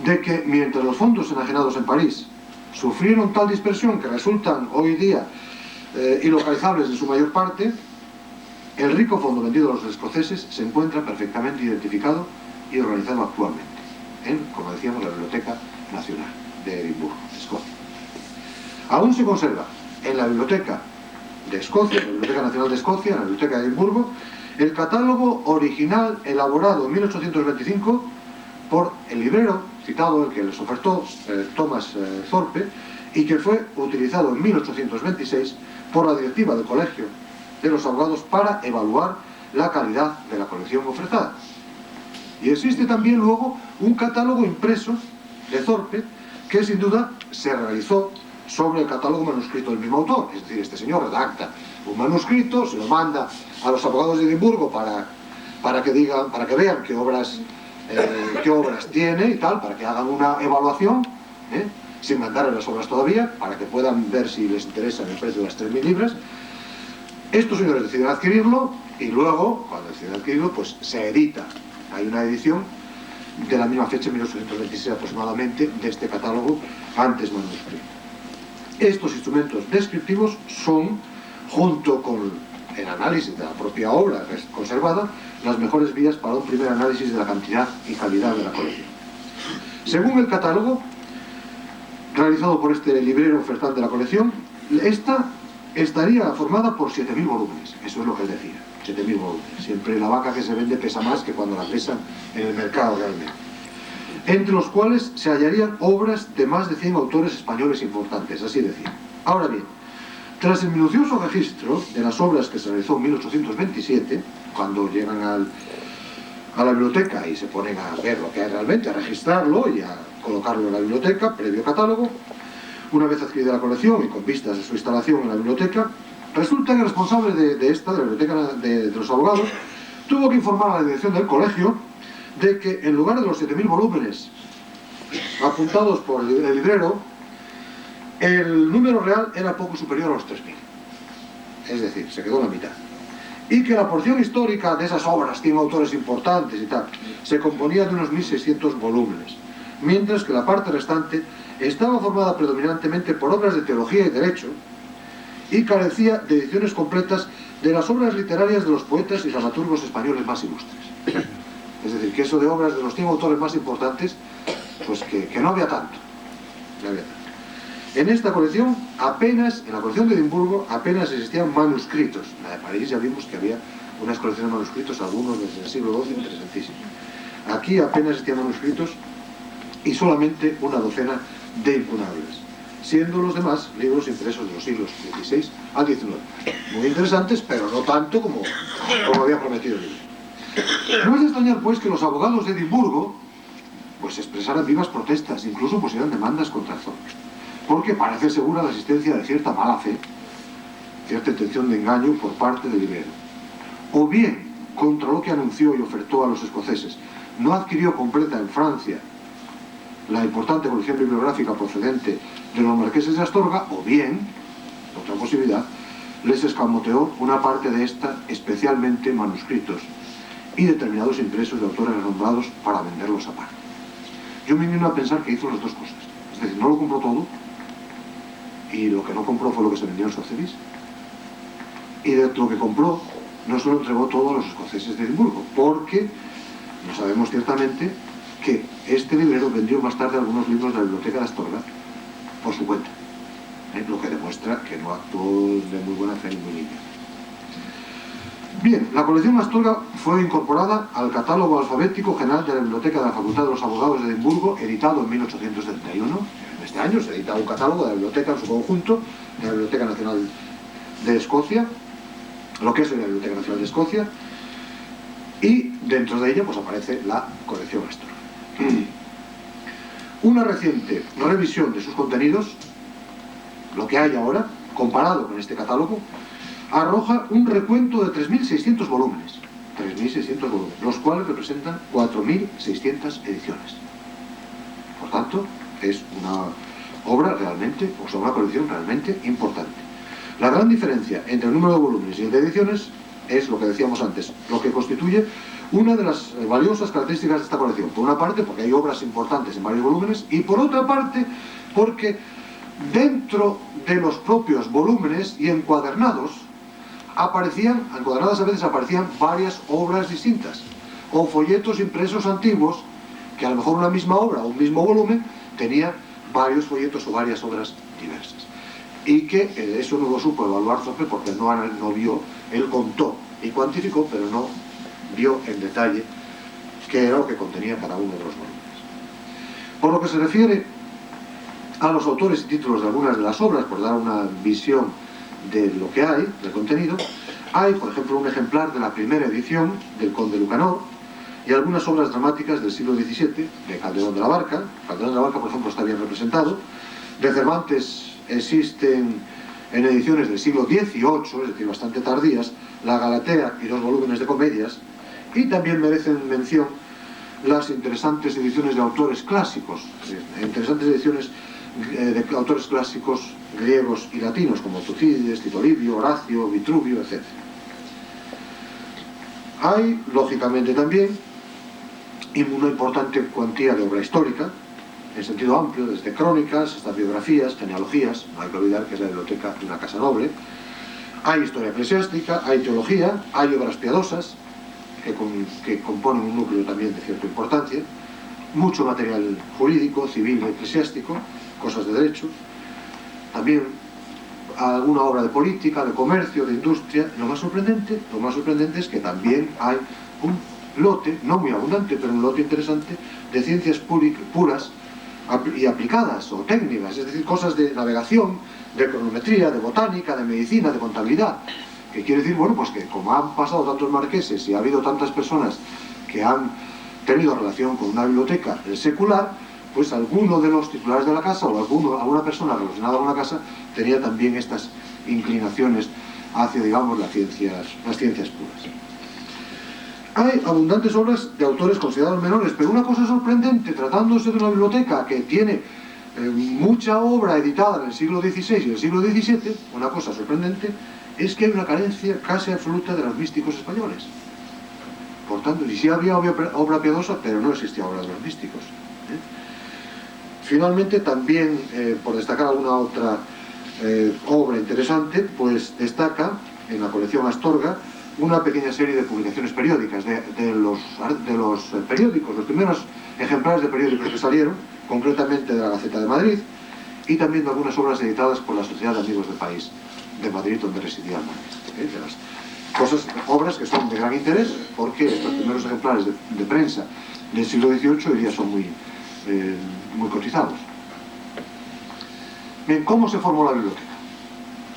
de que mientras los fondos enajenados en París sufrieron tal dispersión que resultan hoy día ilocalizables en su mayor parte, el rico fondo vendido a los escoceses se encuentra perfectamente identificado y organizado actualmente en, como decíamos, la Biblioteca Nacional de Edimburgo, Escocia. Aún se conserva en la Biblioteca de Escocia, la Biblioteca Nacional de Escocia, en la Biblioteca de Edimburgo, el catálogo original elaborado en 1825 por el librero citado, el que les ofertó Thomas Thorpe, y que fue utilizado en 1826 por la directiva del Colegio de los Abogados para evaluar la calidad de la colección ofertada. Y existe también luego un catálogo impreso de Thorpe que sin duda se realizó sobre el catálogo manuscrito del mismo autor. Es decir, este señor redacta un manuscrito, se lo manda a los abogados de Edimburgo para que vean qué obras tiene y tal, para que hagan una evaluación, sin mandarle las obras todavía, para que puedan ver si les interesa el precio de las 3.000 libras. Estos señores deciden adquirirlo y luego, cuando deciden adquirirlo, pues se edita. Hay una edición de la misma fecha, 1826 aproximadamente, de este catálogo antes manuscrito. Estos instrumentos descriptivos son, junto con el análisis de la propia obra conservada, las mejores vías para un primer análisis de la cantidad y calidad de la colección. Según el catálogo realizado por este librero ofertante de la colección, esta estaría formada por 7.000 volúmenes. Eso es lo que él decía, 7.000 volúmenes. Siempre la vaca que se vende pesa más que cuando la pesan en el mercado realmente. Entre los cuales se hallarían obras de más de 100 autores españoles importantes, así decía. Ahora bien, tras el minucioso registro de las obras que se realizó en 1827, cuando llegan a la biblioteca y se ponen a ver lo que hay realmente, a registrarlo y a colocarlo en la biblioteca, previo catálogo, una vez adquirida la colección y con vistas de su instalación en la biblioteca, resulta que el responsable de la biblioteca de los abogados, tuvo que informar a la dirección del colegio de que en lugar de los 7.000 volúmenes apuntados por el librero, el número real era poco superior a los 3.000. Es decir, se quedó en la mitad. Y que la porción histórica de esas obras, 100 autores importantes y tal, se componía de unos 1.600 volúmenes, mientras que la parte restante estaba formada predominantemente por obras de teología y derecho y carecía de ediciones completas de las obras literarias de los poetas y dramaturgos españoles más ilustres. Es decir, que eso de obras de los 100 autores más importantes, pues que no había tanto. No había tanto. En esta colección, en la colección de Edimburgo, apenas existían manuscritos. En la de París ya vimos que había unas colecciones de manuscritos, algunos desde el siglo XII, interesantísimos. Aquí apenas existían manuscritos y solamente una docena de incunables, siendo los demás libros impresos de los siglos XVI al XIX. Muy interesantes, pero no tanto como había prometido el libro. No es de extrañar, pues, que los abogados de Edimburgo pues expresaran vivas protestas, incluso pusieran demandas contra Thorpe, porque parece segura la existencia de cierta mala fe, cierta intención de engaño por parte del librero. O bien, contra lo que anunció y ofertó a los escoceses, no adquirió completa en Francia la importante colección bibliográfica procedente de los marqueses de Astorga, o bien, otra posibilidad, les escamoteó una parte de esta, especialmente manuscritos y determinados impresos de autores renombrados para venderlos aparte. Yo me inclino a pensar que hizo las dos cosas. Es decir, no lo compró todo, y lo que no compró fue lo que se vendió en Sotheby's, y de lo que compró no se lo entregó todo a los escoceses de Edimburgo, porque no sabemos ciertamente que este librero vendió más tarde algunos libros de la biblioteca de Astorga por su cuenta. lo que demuestra que no actuó de muy buena fe ni muy limpia. Bien, la colección Astorga fue incorporada al Catálogo Alfabético General de la Biblioteca de la Facultad de los Abogados de Edimburgo, editado en 1871. En este año se edita un catálogo de la biblioteca en su conjunto, de la Biblioteca Nacional de Escocia, lo que es la Biblioteca Nacional de Escocia, y dentro de ella pues aparece la colección Astorga. Una reciente revisión de sus contenidos, lo que hay ahora, comparado con este catálogo, arroja un recuento de 3.600 volúmenes, 3.600 volúmenes, los cuales representan 4.600 ediciones. Por tanto, es una obra realmente, o sea, una colección realmente importante. La gran diferencia entre el número de volúmenes y el de ediciones es lo que decíamos antes, lo que constituye una de las valiosas características de esta colección. Por una parte, porque hay obras importantes en varios volúmenes, y por otra parte, porque dentro de los propios volúmenes y encuadernadas a veces aparecían varias obras distintas, o folletos impresos antiguos, que a lo mejor una misma obra o un mismo volumen tenía varios folletos o varias obras diversas. Y que eso no lo supo evaluar Zope porque no vio, él contó y cuantificó, pero no vio en detalle qué era lo que contenía cada uno de los volúmenes. Por lo que se refiere a los autores y títulos de algunas de las obras, por dar una visión de lo que hay, del contenido, hay, por ejemplo, un ejemplar de la primera edición del Conde Lucanor y algunas obras dramáticas del siglo XVII, de Calderón de la Barca. Calderón de la Barca, por ejemplo, está bien representado. De Cervantes existen en ediciones del siglo XVIII, es decir, bastante tardías, la Galatea y 2 volúmenes de comedias, y también merecen mención las interesantes ediciones de autores clásicos, interesantes ediciones de autores clásicos griegos y latinos, como Tucídides, Tito Livio, Horacio, Vitruvio, etc. Hay, lógicamente, también una importante cuantía de obra histórica, en sentido amplio, desde crónicas hasta biografías, genealogías. No hay que olvidar que es la biblioteca de una casa noble. Hay historia eclesiástica, hay teología, hay obras piadosas, que componen un núcleo también de cierta importancia, mucho material jurídico, civil, eclesiástico, cosas de derecho, también alguna obra de política, de comercio, de industria. Lo más sorprendente es que también hay un lote, no muy abundante, pero un lote interesante, de ciencias puras y aplicadas, o técnicas, es decir, cosas de navegación, de cronometría, de botánica, de medicina, de contabilidad. Que quiere decir, bueno, pues que como han pasado tantos marqueses y ha habido tantas personas que han tenido relación con una biblioteca secular, pues alguno de los titulares de la casa o alguna persona relacionada con la casa tenía también estas inclinaciones hacia, digamos, las ciencias puras. Hay abundantes obras de autores considerados menores, pero una cosa sorprendente, tratándose de una biblioteca que tiene mucha obra editada en el siglo XVI y el siglo XVII, una cosa sorprendente es que hay una carencia casi absoluta de los místicos españoles. Por tanto, y sí había obra piadosa, pero no existía obra de los místicos. Finalmente, también, por destacar alguna otra obra interesante, pues destaca en la colección Astorga una pequeña serie de publicaciones periódicas de los periódicos, los primeros ejemplares de periódicos que salieron, concretamente de la Gaceta de Madrid, y también de algunas obras editadas por la Sociedad de Amigos del País de Madrid, donde residía el marqués. De las obras que son de gran interés, porque estos primeros ejemplares de prensa del siglo XVIII hoy día son muy cotizados. Bien, ¿cómo se formó la biblioteca?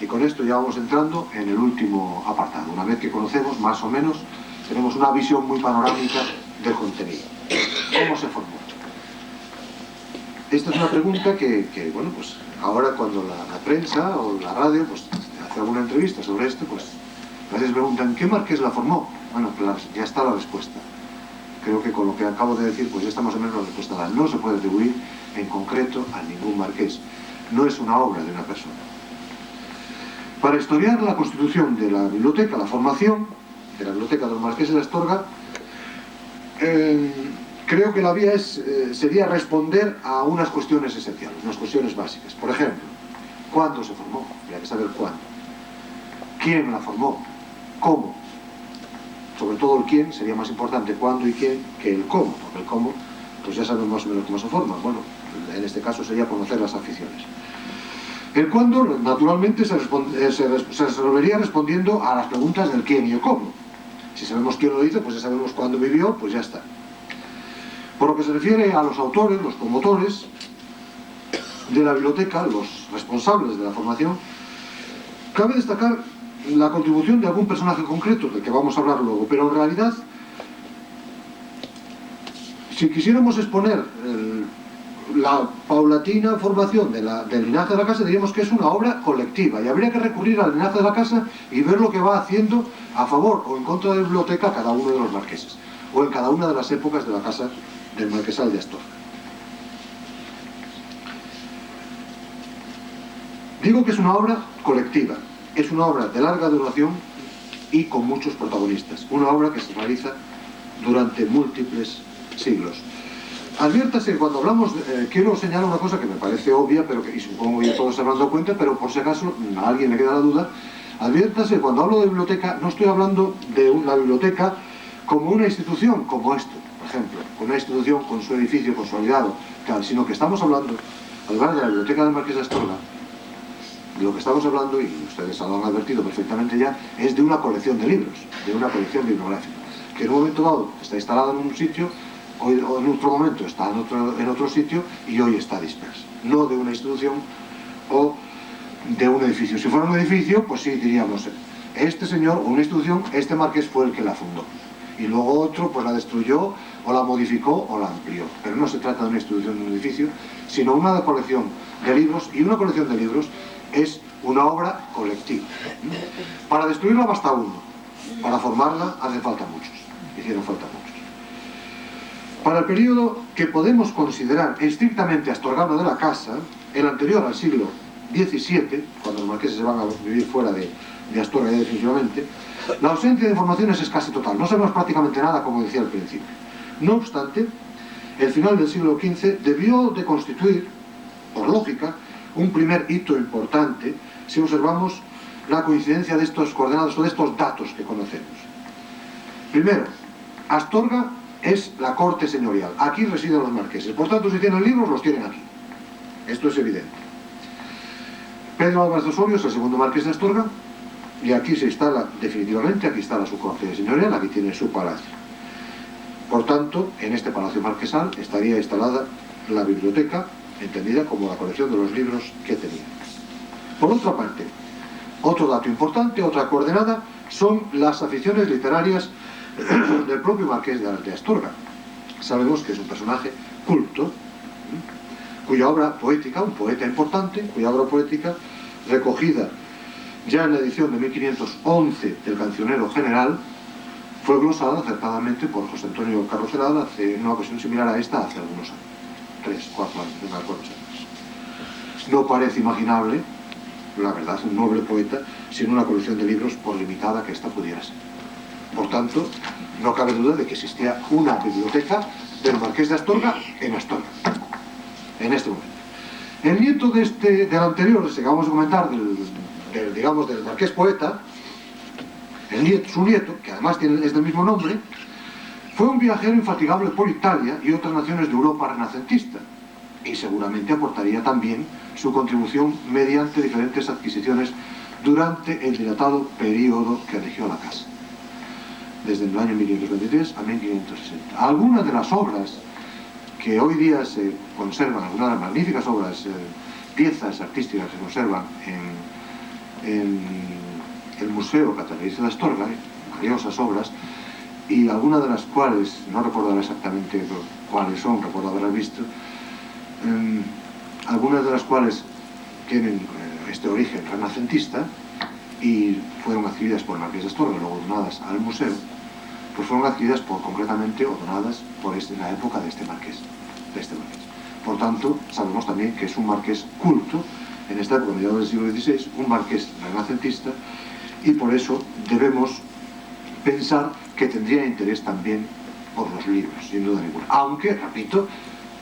Y con esto ya vamos entrando en el último apartado. Una vez que conocemos, más o menos, tenemos una visión muy panorámica del contenido. ¿Cómo se formó? Esta es una pregunta que bueno, pues ahora cuando la prensa o la radio pues hace alguna entrevista sobre esto, pues a veces preguntan, ¿qué marqués la formó? Bueno, claro, ya está la respuesta. Creo que con lo que acabo de decir, pues ya está más o menos la respuesta. No se puede atribuir en concreto a ningún marqués. No es una obra de una persona. Para historiar la constitución de la biblioteca, la formación de la biblioteca de los marqueses de Astorga, creo que la vía sería responder a unas cuestiones esenciales, unas cuestiones básicas. Por ejemplo, ¿cuándo se formó? Habría que saber cuándo. ¿Quién la formó? ¿Cómo? Sobre todo el quién sería más importante, cuándo y quién, que el cómo, porque el cómo, pues ya sabemos más o menos cómo se forma. Bueno, en este caso sería conocer las aficiones. El cuándo, naturalmente, se resolvería respondiendo a las preguntas del quién y el cómo. Si sabemos quién lo hizo, pues ya sabemos cuándo vivió, pues ya está. Por lo que se refiere a los autores, los promotores de la biblioteca, los responsables de la formación, cabe destacar la contribución de algún personaje concreto, del que vamos a hablar luego, pero en realidad, si quisiéramos exponer la paulatina formación del linaje de la casa, diríamos que es una obra colectiva y habría que recurrir al linaje de la casa y ver lo que va haciendo a favor o en contra de la biblioteca cada uno de los marqueses, o en cada una de las épocas de la casa del marquesal de Astorga. Digo que es una obra colectiva, es una obra de larga duración y con muchos protagonistas, una obra que se realiza durante múltiples siglos. Adviértase que cuando hablamos, quiero señalar una cosa que me parece obvia, pero que y supongo que todos se habrán dado cuenta, pero por si acaso a alguien le queda la duda, adviértase que cuando hablo de biblioteca no estoy hablando de una biblioteca como una institución, como esto, por ejemplo, con una institución con su edificio consolidado, sino que estamos hablando, además de la biblioteca del Marqués de Astorga, de lo que estamos hablando, y ustedes lo han advertido perfectamente ya, es de una colección de libros, de una colección bibliográfica, que en un momento dado está instalada en un sitio, hoy, o en otro momento está en otro sitio y hoy está dispersa. No de una institución o de un edificio. Si fuera un edificio, pues sí diríamos, este señor o una institución, este marqués fue el que la fundó. Y luego otro pues la destruyó o la modificó o la amplió. Pero no se trata de una institución de un edificio, sino una colección de libros, y una colección de libros es una obra colectiva. Para destruirla basta uno, para formarla hacen falta muchos, hicieron falta muchos. Para el periodo que podemos considerar estrictamente astorgano de la casa, el anterior al siglo XVII, cuando los marqueses se van a vivir fuera de Astorga ya definitivamente, la ausencia de información es casi total, no sabemos prácticamente nada, como decía al principio. No obstante, el final del siglo XV debió de constituir, por lógica, un primer hito importante si observamos la coincidencia de estos coordenados o de estos datos que conocemos. Primero, Astorga es la corte señorial, aquí residen los marqueses, por tanto si tienen libros los tienen aquí, esto es evidente. Pedro Álvarez de Osorio es el segundo marqués de Astorga y aquí se instala definitivamente, aquí está su corte señorial, aquí tiene su palacio. Por tanto, en este palacio marquesal estaría instalada la biblioteca, entendida como la colección de los libros que tenía. Por otra parte, otro dato importante, otra coordenada, son las aficiones literarias del propio marqués de Astorga. Sabemos que es un personaje culto, cuya obra poética, un poeta importante, cuya obra poética, recogida ya en la edición de 1511 del Cancionero General, fue glosada acertadamente por José Antonio Carroceral en una ocasión similar a esta hace algunos años, 3, 4 años, no me acuerdo años. No parece imaginable, la verdad, un noble poeta sin una colección de libros, por limitada que ésta pudiera ser. Por tanto, no cabe duda de que existía una biblioteca del Marqués de Astorga en Astorga, en este momento. El nieto del anterior, que acabamos de comentar, del Marqués poeta, su nieto, que además es del mismo nombre, fue un viajero infatigable por Italia y otras naciones de Europa renacentista, y seguramente aportaría también su contribución mediante diferentes adquisiciones durante el dilatado periodo que rigió la casa, desde el año 1523 a 1560. Algunas de las obras que hoy día se conservan, algunas de las magníficas obras, piezas artísticas que se conservan en el Museo Catedralicio de Astorga, valiosas obras, y algunas de las cuales, no recuerdo exactamente cuáles son, recuerdo haberlas visto, algunas de las cuales tienen este origen renacentista y fueron adquiridas por el Marqués de Astorga, luego donadas al museo, pues fueron adquiridas concretamente o donadas por la época de este marqués. Por tanto, sabemos también que es un marqués culto, en esta época, mediados del siglo XVI, un marqués renacentista, y por eso debemos pensar que tendría interés también por los libros, sin duda ninguna. Aunque, repito,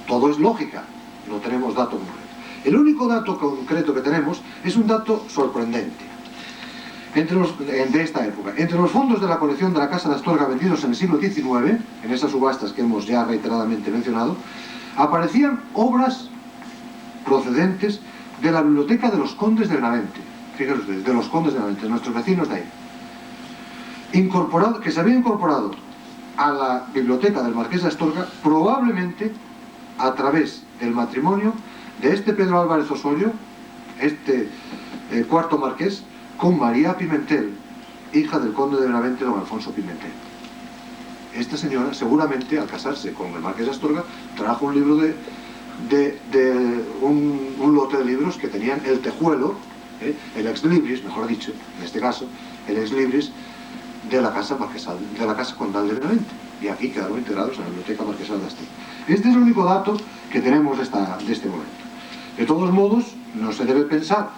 todo es lógica, no tenemos dato concreto. El único dato concreto que tenemos es un dato sorprendente. De esta época, entre los fondos de la colección de la Casa de Astorga vendidos en el siglo XIX, en esas subastas que hemos ya reiteradamente mencionado, aparecían obras procedentes de la biblioteca de los condes de Benavente. Fíjense ustedes, de los condes de Benavente, nuestros vecinos de ahí. Que se había incorporado a la biblioteca del Marqués de Astorga probablemente a través del matrimonio de este Pedro Álvarez Osorio, este cuarto marqués, con María Pimentel, hija del conde de Benavente, don Alfonso Pimentel. Esta señora seguramente, al casarse con el Marqués de Astorga, trajo un libro un lote de libros que tenían el tejuelo, el ex libris, mejor dicho, en este caso, el ex libris de la casa marquesal, de la casa condal de Benavente, y aquí quedaron integrados en la biblioteca marquesal de Astorga. Este es el único dato que tenemos de este momento. De todos modos, no se debe pensar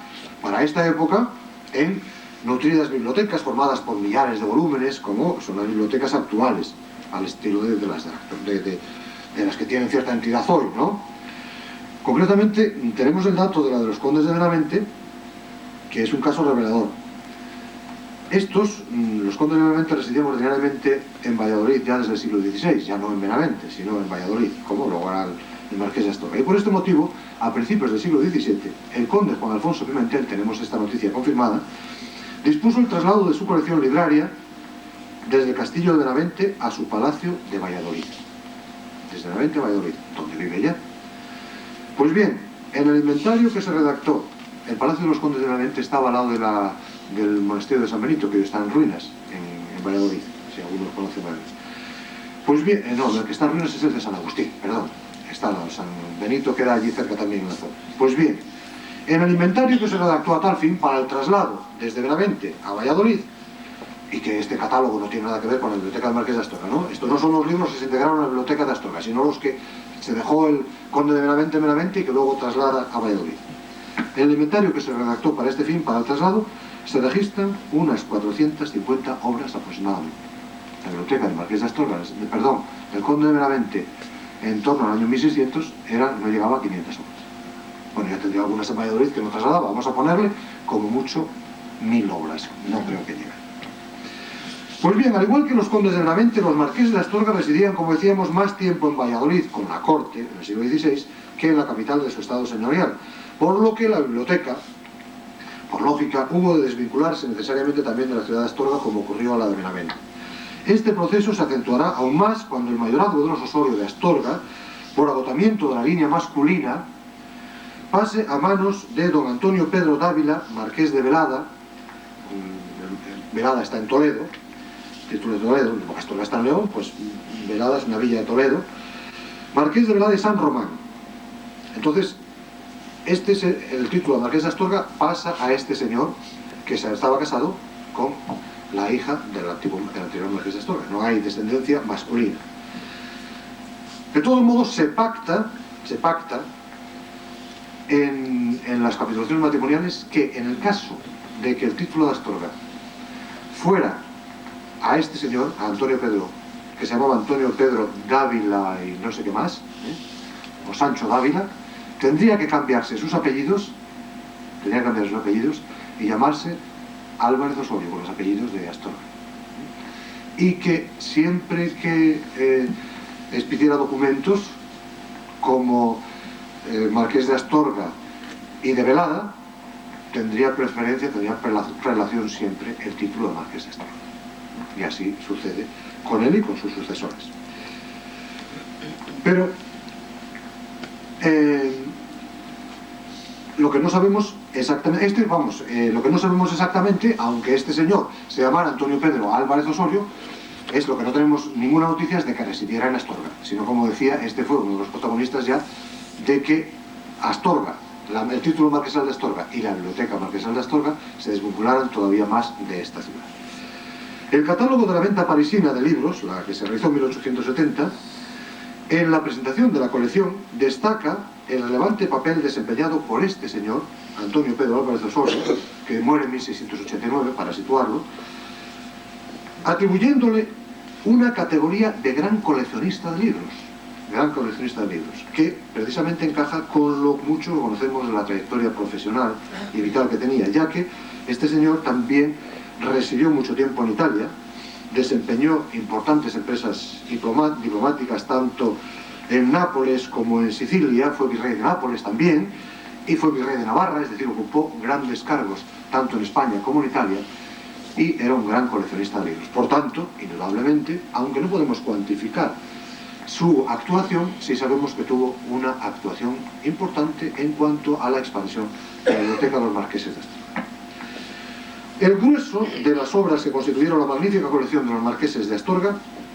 para esta época en nutridas bibliotecas formadas por millares de volúmenes, como son las bibliotecas actuales, al estilo de las que tienen cierta entidad hoy, ¿no? Concretamente, tenemos el dato de la de los condes de Benavente, que es un caso revelador. Estos, los condes de Benavente, residían ordinariamente en Valladolid ya desde el siglo XVI, ya no en Benavente, sino en Valladolid, como luego era el Marqués de Astorga. Y por este motivo, a principios del siglo XVII, el conde Juan Alfonso Pimentel, tenemos esta noticia confirmada, dispuso el traslado de su colección libraria desde el castillo de Benavente a su palacio de Valladolid. Desde Benavente a Valladolid, donde vive ya. Pues bien, en el inventario que se redactó, el Palacio de los Condes de Benavente estaba al lado del monasterio de San Benito, que hoy está en ruinas, en Valladolid, si alguno lo conoce mal. Pues bien, no, el que está en ruinas es el de San Agustín, perdón. Está al lado, San Benito queda allí cerca también en la zona. Pues bien, en el inventario que se redactó a tal fin para el traslado desde Benavente a Valladolid, y que este catálogo no tiene nada que ver con la biblioteca del Marqués de Astorga, ¿no? Estos no son los libros que se integraron a la biblioteca de Astorga, sino los que se dejó el conde de Benavente en Benavente y que luego traslada a Valladolid. En el inventario que se redactó para este fin, para el traslado, se registran unas 450 obras aproximadamente. La biblioteca del Marqués de Astorga, del conde de Benavente, en torno al año 1600, no llegaba a 500 obras. Bueno, ya tendría algunas en Valladolid que no trasladaba. Vamos a ponerle, como mucho, 1000 obras. No creo que llegue. Pues bien, al igual que los condes de Benavente, los marqueses de Astorga residían, como decíamos, más tiempo en Valladolid, con la corte, en el siglo XVI, que en la capital de su estado señorial. Por lo que la biblioteca, por lógica, hubo de desvincularse necesariamente también de la ciudad de Astorga, como ocurrió a la de Benavente. Este proceso se acentuará aún más cuando el mayorazgo de los Osorio de Astorga, por agotamiento de la línea masculina, pase a manos de don Antonio Pedro Dávila, marqués de Velada. Velada está en Toledo, título de Toledo, porque Astorga está en León, pues Velada es una villa de Toledo, marqués de Velada y San Román. Entonces, el título de marqués de Astorga pasa a este señor que estaba casado con la hija del anterior marqués de Astorga. No hay descendencia masculina. De todos modos, se pacta en las capitulaciones matrimoniales que en el caso de que el título de Astorga fuera a este señor, a Antonio Pedro, que se llamaba Antonio Pedro Dávila y no sé qué más, o Sancho Dávila, tendría que cambiarse sus apellidos y llamarse Álvarez Osorio, con los apellidos de Astorga. Y que siempre que expidiera documentos como marqués de Astorga y de Velada, tendría prelación siempre el título de marqués de Astorga. Y así sucede con él y con sus sucesores. Pero lo que no sabemos exactamente, lo que no sabemos exactamente, aunque este señor se llamara Antonio Pedro Álvarez Osorio, es lo que no tenemos ninguna noticia es de que residiera en Astorga, sino, como decía, este fue uno de los protagonistas ya de que Astorga, el título marquesal de Astorga y la biblioteca marquesal de Astorga se desvincularan todavía más de esta ciudad. El catálogo de la venta parisina de libros, la que se realizó en 1870, en la presentación de la colección destaca el relevante papel desempeñado por este señor, Antonio Pedro Álvarez Osorio, que muere en 1689, para situarlo, atribuyéndole una categoría de gran coleccionista de libros, que precisamente encaja con lo mucho que conocemos de la trayectoria profesional y vital que tenía, ya que este señor también residió mucho tiempo en Italia, desempeñó importantes empresas diplomáticas tanto en Nápoles como en Sicilia, fue virrey de Nápoles también, y fue virrey de Navarra, es decir, ocupó grandes cargos tanto en España como en Italia, y era un gran coleccionista de libros. Por tanto, indudablemente, aunque no podemos cuantificar su actuación, sí sabemos que tuvo una actuación importante en cuanto a la expansión de la biblioteca de los marqueses de Astorga. El grueso de las obras que constituyeron la magnífica colección de los marqueses de Astorga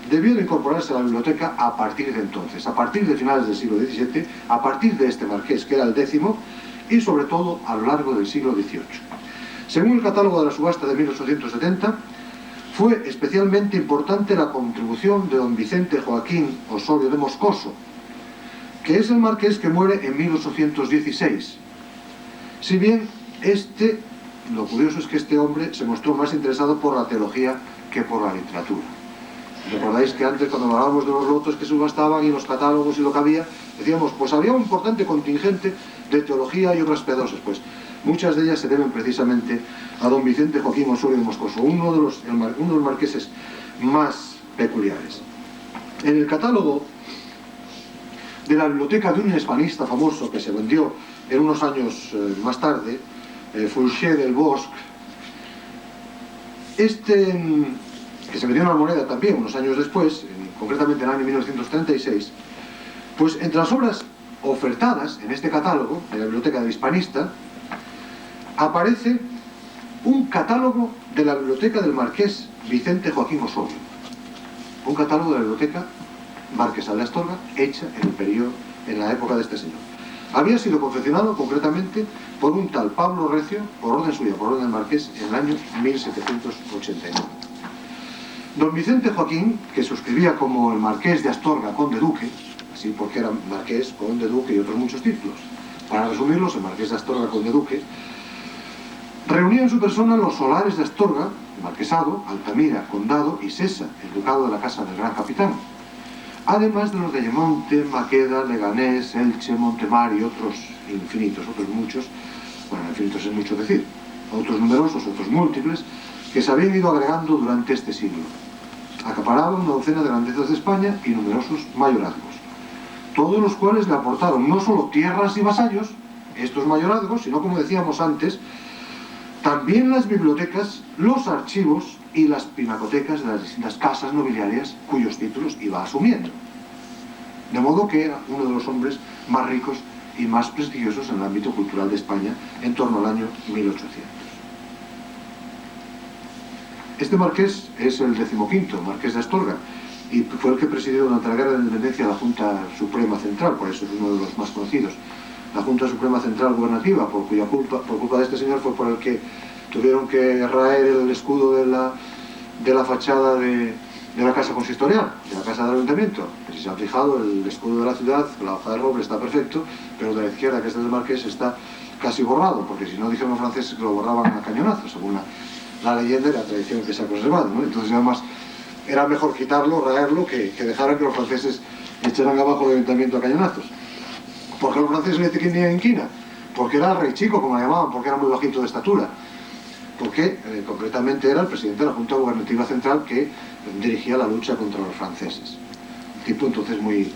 debió de incorporarse a la biblioteca a partir de entonces, a partir de finales del siglo XVII, a partir de este marqués, que era el 10º, y sobre todo a lo largo del siglo XVIII. Según el catálogo de la subasta de 1870, fue especialmente importante la contribución de don Vicente Joaquín Osorio de Moscoso, que es el marqués que muere en 1816. Si bien lo curioso es que este hombre se mostró más interesado por la teología que por la literatura. Recordáis que antes, cuando hablábamos de los lotos que subastaban y los catálogos y lo que había, decíamos, pues había un importante contingente de teología y obras piadosas. Pues muchas de ellas se deben precisamente a don Vicente Joaquín Osorio de Moscoso, uno de los marqueses más peculiares. En el catálogo de la biblioteca de un hispanista famoso que se vendió en unos años más tarde, Fouché del Bosc, que se vendió en la moneda también unos años después, concretamente en el año 1936, pues entre las obras ofertadas en este catálogo de la biblioteca del hispanista aparece un catálogo de la biblioteca del marqués Vicente Joaquín Osorio, un catálogo de la biblioteca marquesal de Astorga hecha en la época de este señor. Había sido confeccionado concretamente por un tal Pablo Recio, por orden suya, por orden del marqués, en el año 1789. Don Vicente Joaquín, que suscribía como el marqués de Astorga, conde duque, así porque era marqués, conde duque y otros muchos títulos, para resumirlos, el marqués de Astorga, conde duque, reunía en su persona los solares de Astorga, marquesado, Altamira, condado y Sesa, el ducado de la casa del gran capitán, además de los de Ayamonte, Maqueda, Leganés, Elche, Montemar y otros infinitos, otros muchos, bueno, infinitos es mucho decir, otros numerosos, otros múltiples, que se habían ido agregando durante este siglo. Acaparaban una docena de grandezas de España y numerosos mayorazgos, todos los cuales le aportaron no solo tierras y vasallos, estos mayorazgos, sino, como decíamos antes, también las bibliotecas, los archivos y las pinacotecas de las distintas casas nobiliarias cuyos títulos iba asumiendo. De modo que era uno de los hombres más ricos y más prestigiosos en el ámbito cultural de España en torno al año 1800. Este marqués es el 15º marqués de Astorga y fue el que presidió durante la Guerra de Independencia la Junta Suprema Central, por eso es uno de los más conocidos. La Junta Suprema Central Gubernativa, por culpa de este señor fue por el que tuvieron que raer el escudo de la fachada de la casa consistorial, de la casa del ayuntamiento. Si se han fijado, el escudo de la ciudad, la hoja de roble está perfecto, pero de la izquierda, que es del marqués, está casi borrado, porque si no, dijeron los franceses que lo borraban a cañonazos, según la leyenda y la tradición que se ha conservado, ¿no? Entonces, además, era mejor quitarlo, raerlo, que dejaran que los franceses echaran abajo el ayuntamiento a cañonazos. ¿Por qué los franceses le tenían inquina? Porque era el rey chico, como le llamaban, porque era muy bajito de estatura. Porque concretamente era el presidente de la Junta Gubernativa Central que dirigía la lucha contra los franceses. Un tipo entonces muy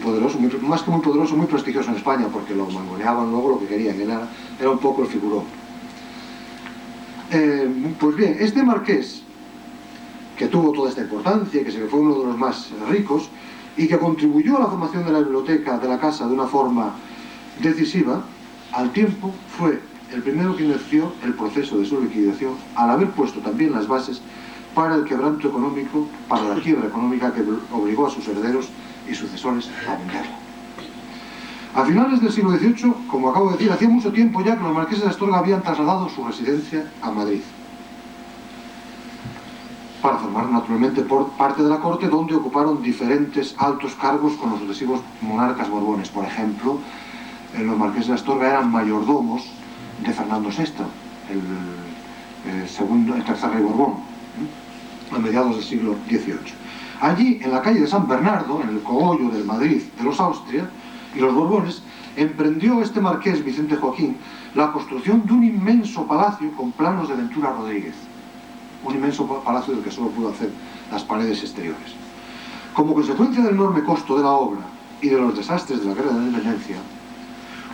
poderoso, más que muy poderoso, muy prestigioso en España, porque lo mangoneaban luego lo que querían, era un poco el figurón. Pues bien, este marqués, que tuvo toda esta importancia, que fue uno de los más ricos, y que contribuyó a la formación de la biblioteca de la casa de una forma decisiva, al tiempo fue el primero que inició el proceso de su liquidación, al haber puesto también las bases para el quebranto económico, para la quiebra económica que obligó a sus herederos y sucesores a venderla. A finales del siglo XVIII, como acabo de decir, hacía mucho tiempo ya que los marqueses de Astorga habían trasladado su residencia a Madrid, para formar naturalmente parte de la corte, donde ocuparon diferentes altos cargos con los sucesivos monarcas borbones. Por ejemplo, los marqueses de Astorga eran mayordomos de Fernando VI, el tercer rey Borbón, a mediados del siglo XVIII. Allí, en la calle de San Bernardo, en el cogollo del Madrid de los Austria y los Borbones, emprendió este marqués Vicente Joaquín la construcción de un inmenso palacio con planos de Ventura Rodríguez, un inmenso palacio del que solo pudo hacer las paredes exteriores. Como consecuencia del enorme costo de la obra y de los desastres de la Guerra de la Independencia,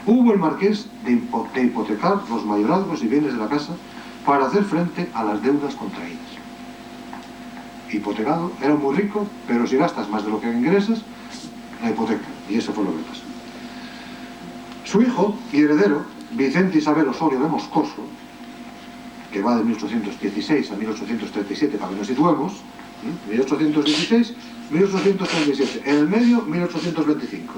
hubo el marqués de hipotecar los mayorazgos y bienes de la casa para hacer frente a las deudas contraídas. Hipotecado, era muy rico, pero si gastas más de lo que ingresas, la hipoteca, y eso fue lo que pasó. Su hijo y heredero, Vicente Isabel Osorio de Moscoso, que va de 1816 a 1837, para que nos situemos, 1816, 1837, en el medio 1825,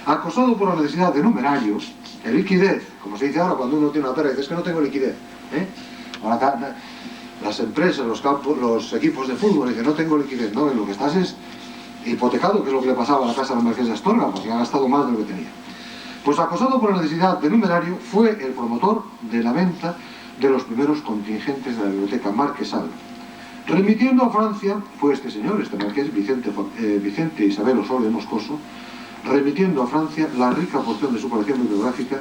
acosado por la necesidad de numerario, de liquidez, como se dice ahora cuando uno tiene una perra y dice, es que no tengo liquidez, ahora las empresas, los campos, los equipos de fútbol dicen, no tengo liquidez, no, lo que estás es hipotecado, que es lo que le pasaba a la casa del marqués de Astorga, porque ha gastado más de lo que tenía. Pues acosado por la necesidad de numerario, fue el promotor de la venta de los primeros contingentes de la biblioteca marquesal. Remitiendo a Francia, fue este señor, este marqués, Vicente Isabel Osorio de Moscoso, remitiendo a Francia la rica porción de su colección bibliográfica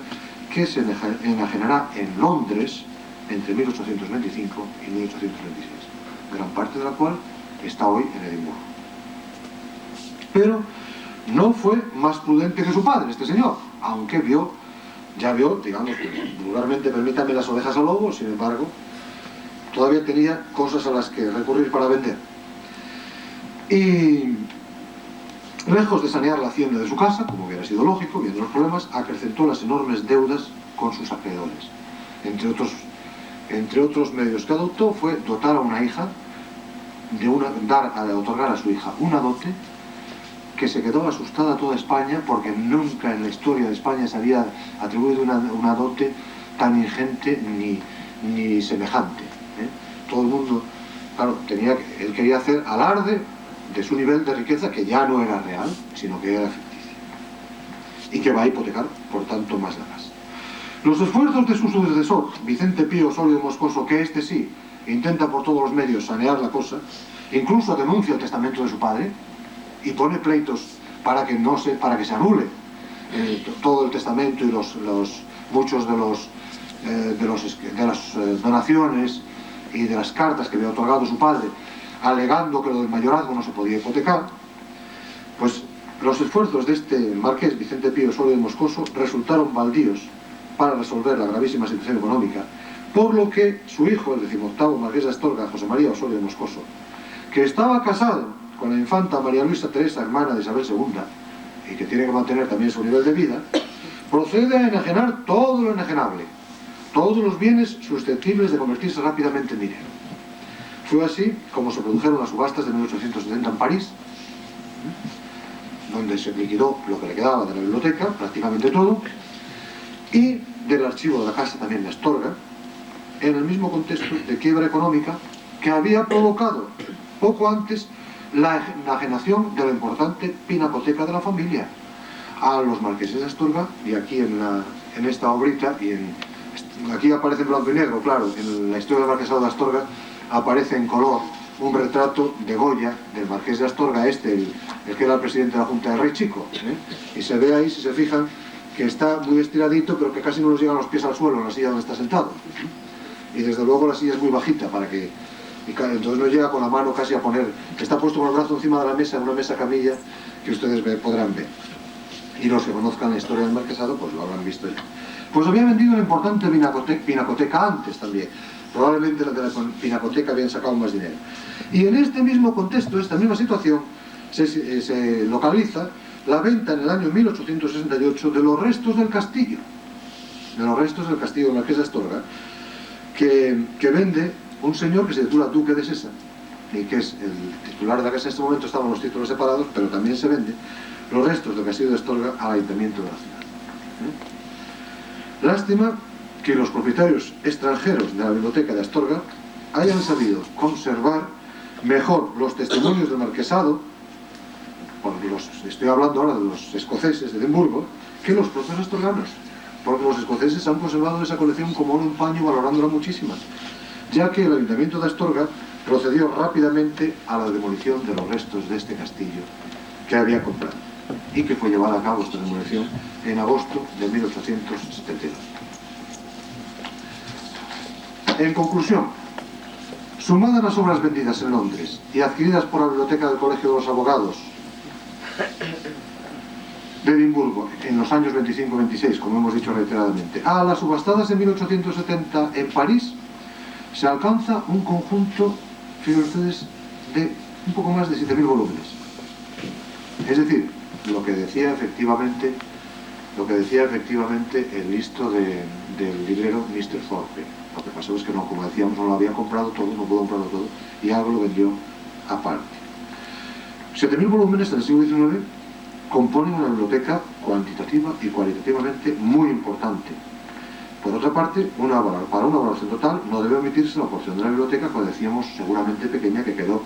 que se enajenará en Londres entre 1825 y 1826, gran parte de la cual está hoy en Edimburgo. Pero no fue más prudente que su padre, este señor, aunque ya vio, digamos, vulgarmente, permítame, las ovejas al lobo, sin embargo, todavía tenía cosas a las que recurrir para vender. Y lejos de sanear la hacienda de su casa, como hubiera sido lógico, viendo los problemas, acrecentó las enormes deudas con sus acreedores. Entre otros medios que adoptó fue dotar a una hija, otorgar a su hija una dote que se quedó asustada a toda España, porque nunca en la historia de España se había atribuido una dote tan ingente ni semejante. Todo el mundo, claro, él quería hacer alarde de su nivel de riqueza, que ya no era real, sino que era ficticia, y que va a hipotecar, por tanto, más la casa. Los esfuerzos de su sucesor, Vicente Pío Osorio de Moscoso, que este sí intenta por todos los medios sanear la cosa, incluso denuncia el testamento de su padre y pone pleitos para que se anule todo el testamento y muchos de las donaciones y de las cartas que había otorgado su padre, alegando que lo del mayorazgo no se podía hipotecar. Pues los esfuerzos de este marqués Vicente Pío Osorio de Moscoso resultaron baldíos para resolver la gravísima situación económica, por lo que su hijo, el 18º marqués de Astorga, José María Osorio de Moscoso, que estaba casado con la infanta María Luisa Teresa, hermana de Isabel II, y que tiene que mantener también su nivel de vida, procede a enajenar todo lo enajenable, todos los bienes susceptibles de convertirse rápidamente en dinero. Fue así como se produjeron las subastas de 1870 en París, donde se liquidó lo que le quedaba de la biblioteca, prácticamente todo, y del archivo de la casa también de Astorga, en el mismo contexto de quiebra económica que había provocado poco antes la enajenación de la importante pinacoteca de la familia. A los marqueses de Astorga, y aquí en esta obrita, aquí aparece en blanco y negro, claro, en la historia del marquesado de Astorga aparece en color un retrato de Goya, del marqués de Astorga, el que era el presidente de la Junta de Rey Chico, y se ve ahí, si se fijan, que está muy estiradito, pero que casi no nos llegan los pies al suelo en la silla donde está sentado. Y desde luego la silla es muy bajita, entonces no llega con la mano casi a poner, está puesto con el brazo encima de la mesa, en una mesa camilla que ustedes podrán ver. Y los que conozcan la historia del marquesado, pues lo habrán visto ya. Pues había vendido una importante pinacoteca antes también. Probablemente la de la pinacoteca habían sacado más dinero. Y en este mismo contexto, esta misma situación, se localiza la venta en el año 1868 de los restos del castillo. Del marqués de Astorga, que vende un señor que se titula Duque de Sesa, y que es el titular de la casa. En este momento estaban los títulos separados, pero también se vende los restos del castillo de Astorga al ayuntamiento de la ciudad. Lástima que los propietarios extranjeros de la biblioteca de Astorga hayan sabido conservar mejor los testimonios del marquesado, porque estoy hablando ahora de los escoceses de Edimburgo, que los propios astorganos, porque los escoceses han conservado esa colección como un paño, valorándola muchísimo, ya que el ayuntamiento de Astorga procedió rápidamente a la demolición de los restos de este castillo que había comprado, y que fue llevada a cabo esta demolición en agosto de 1872. En conclusión, sumadas las obras vendidas en Londres y adquiridas por la biblioteca del Colegio de los Abogados de Edimburgo en los años 25-26, como hemos dicho reiteradamente, a las subastadas en 1870 en París, se alcanza un conjunto, fíjense ustedes, de un poco más de 7.000 volúmenes. Es decir, lo que decía efectivamente el listo del librero Mr. Thorpe. Lo que pasó es que, no, como decíamos, no lo había comprado todo, no pudo comprarlo todo, y algo lo vendió aparte. 7.000 volúmenes en el siglo XIX componen una biblioteca cuantitativa y cualitativamente muy importante. Por otra parte, para una valoración total no debe omitirse la porción de la biblioteca, como decíamos, seguramente pequeña, que quedó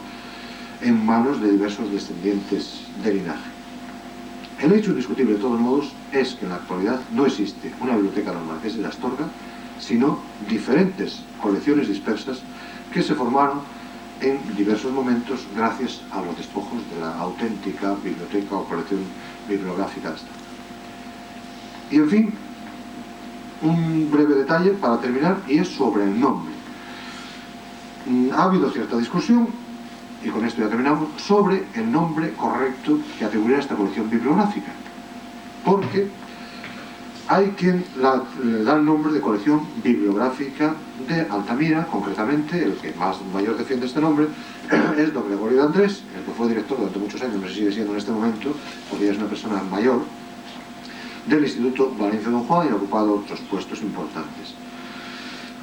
en manos de diversos descendientes de linaje. El hecho indiscutible, de todos modos, es que en la actualidad no existe una biblioteca de los Marqueses de Astorga, sino diferentes colecciones dispersas que se formaron en diversos momentos gracias a los despojos de la auténtica biblioteca o colección bibliográfica de Astorga. Y en fin, un breve detalle para terminar, y es sobre el nombre. Ha habido cierta discusión, y con esto ya terminamos, sobre el nombre correcto que atribuir a esta colección bibliográfica, porque hay quien le da el nombre de colección bibliográfica de Altamira. Concretamente, el que mayor defiende este nombre es don Gregorio de Andrés, el que fue director durante muchos años, no sé si sigue siendo en este momento, porque ya es una persona mayor, del Instituto Valencia Don Juan, y ha ocupado otros puestos importantes.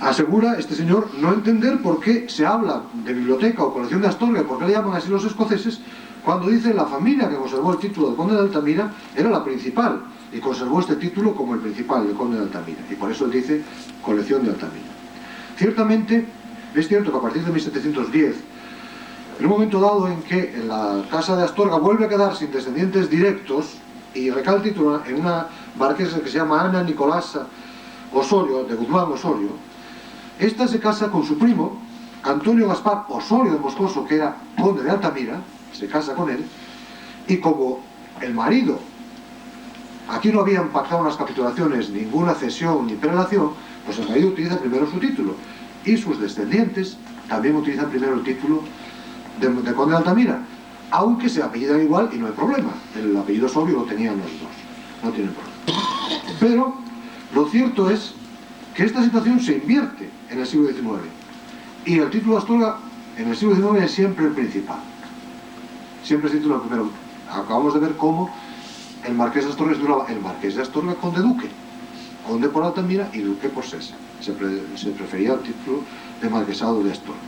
Asegura este señor no entender por qué se habla de biblioteca o colección de Astorga, por qué le llaman así los escoceses, cuando dice la familia que conservó el título de conde de Altamira era la principal, y conservó este título como el principal, el conde de Altamira, y por eso él dice colección de Altamira. Ciertamente, es cierto que a partir de 1710, en un momento dado en que la casa de Astorga vuelve a quedar sin descendientes directos, y recae el título en una marquesa que se llama Ana Nicolasa Osorio, de Guzmán Osorio, esta se casa con su primo, Antonio Gaspar Osorio de Moscoso, que era conde de Altamira, se casa con él, y como el marido, aquí no habían pactado en las capitulaciones ninguna cesión ni prelación, pues el marido utiliza primero su título, y sus descendientes también utilizan primero el título de conde de Altamira, aunque se apellidan igual y no hay problema. El apellido Osorio lo tenían los dos, no tienen problema. Pero lo cierto es que esta situación se invierte en el siglo XIX, y el título de Astorga en el siglo XIX es siempre el principal, siempre es el título primero. Acabamos de ver cómo el Marqués de Astorga titulaba el Marqués de Astorga conde duque, conde por Altamira y duque por Sesa. Se prefería el título de Marquesado de Astorga.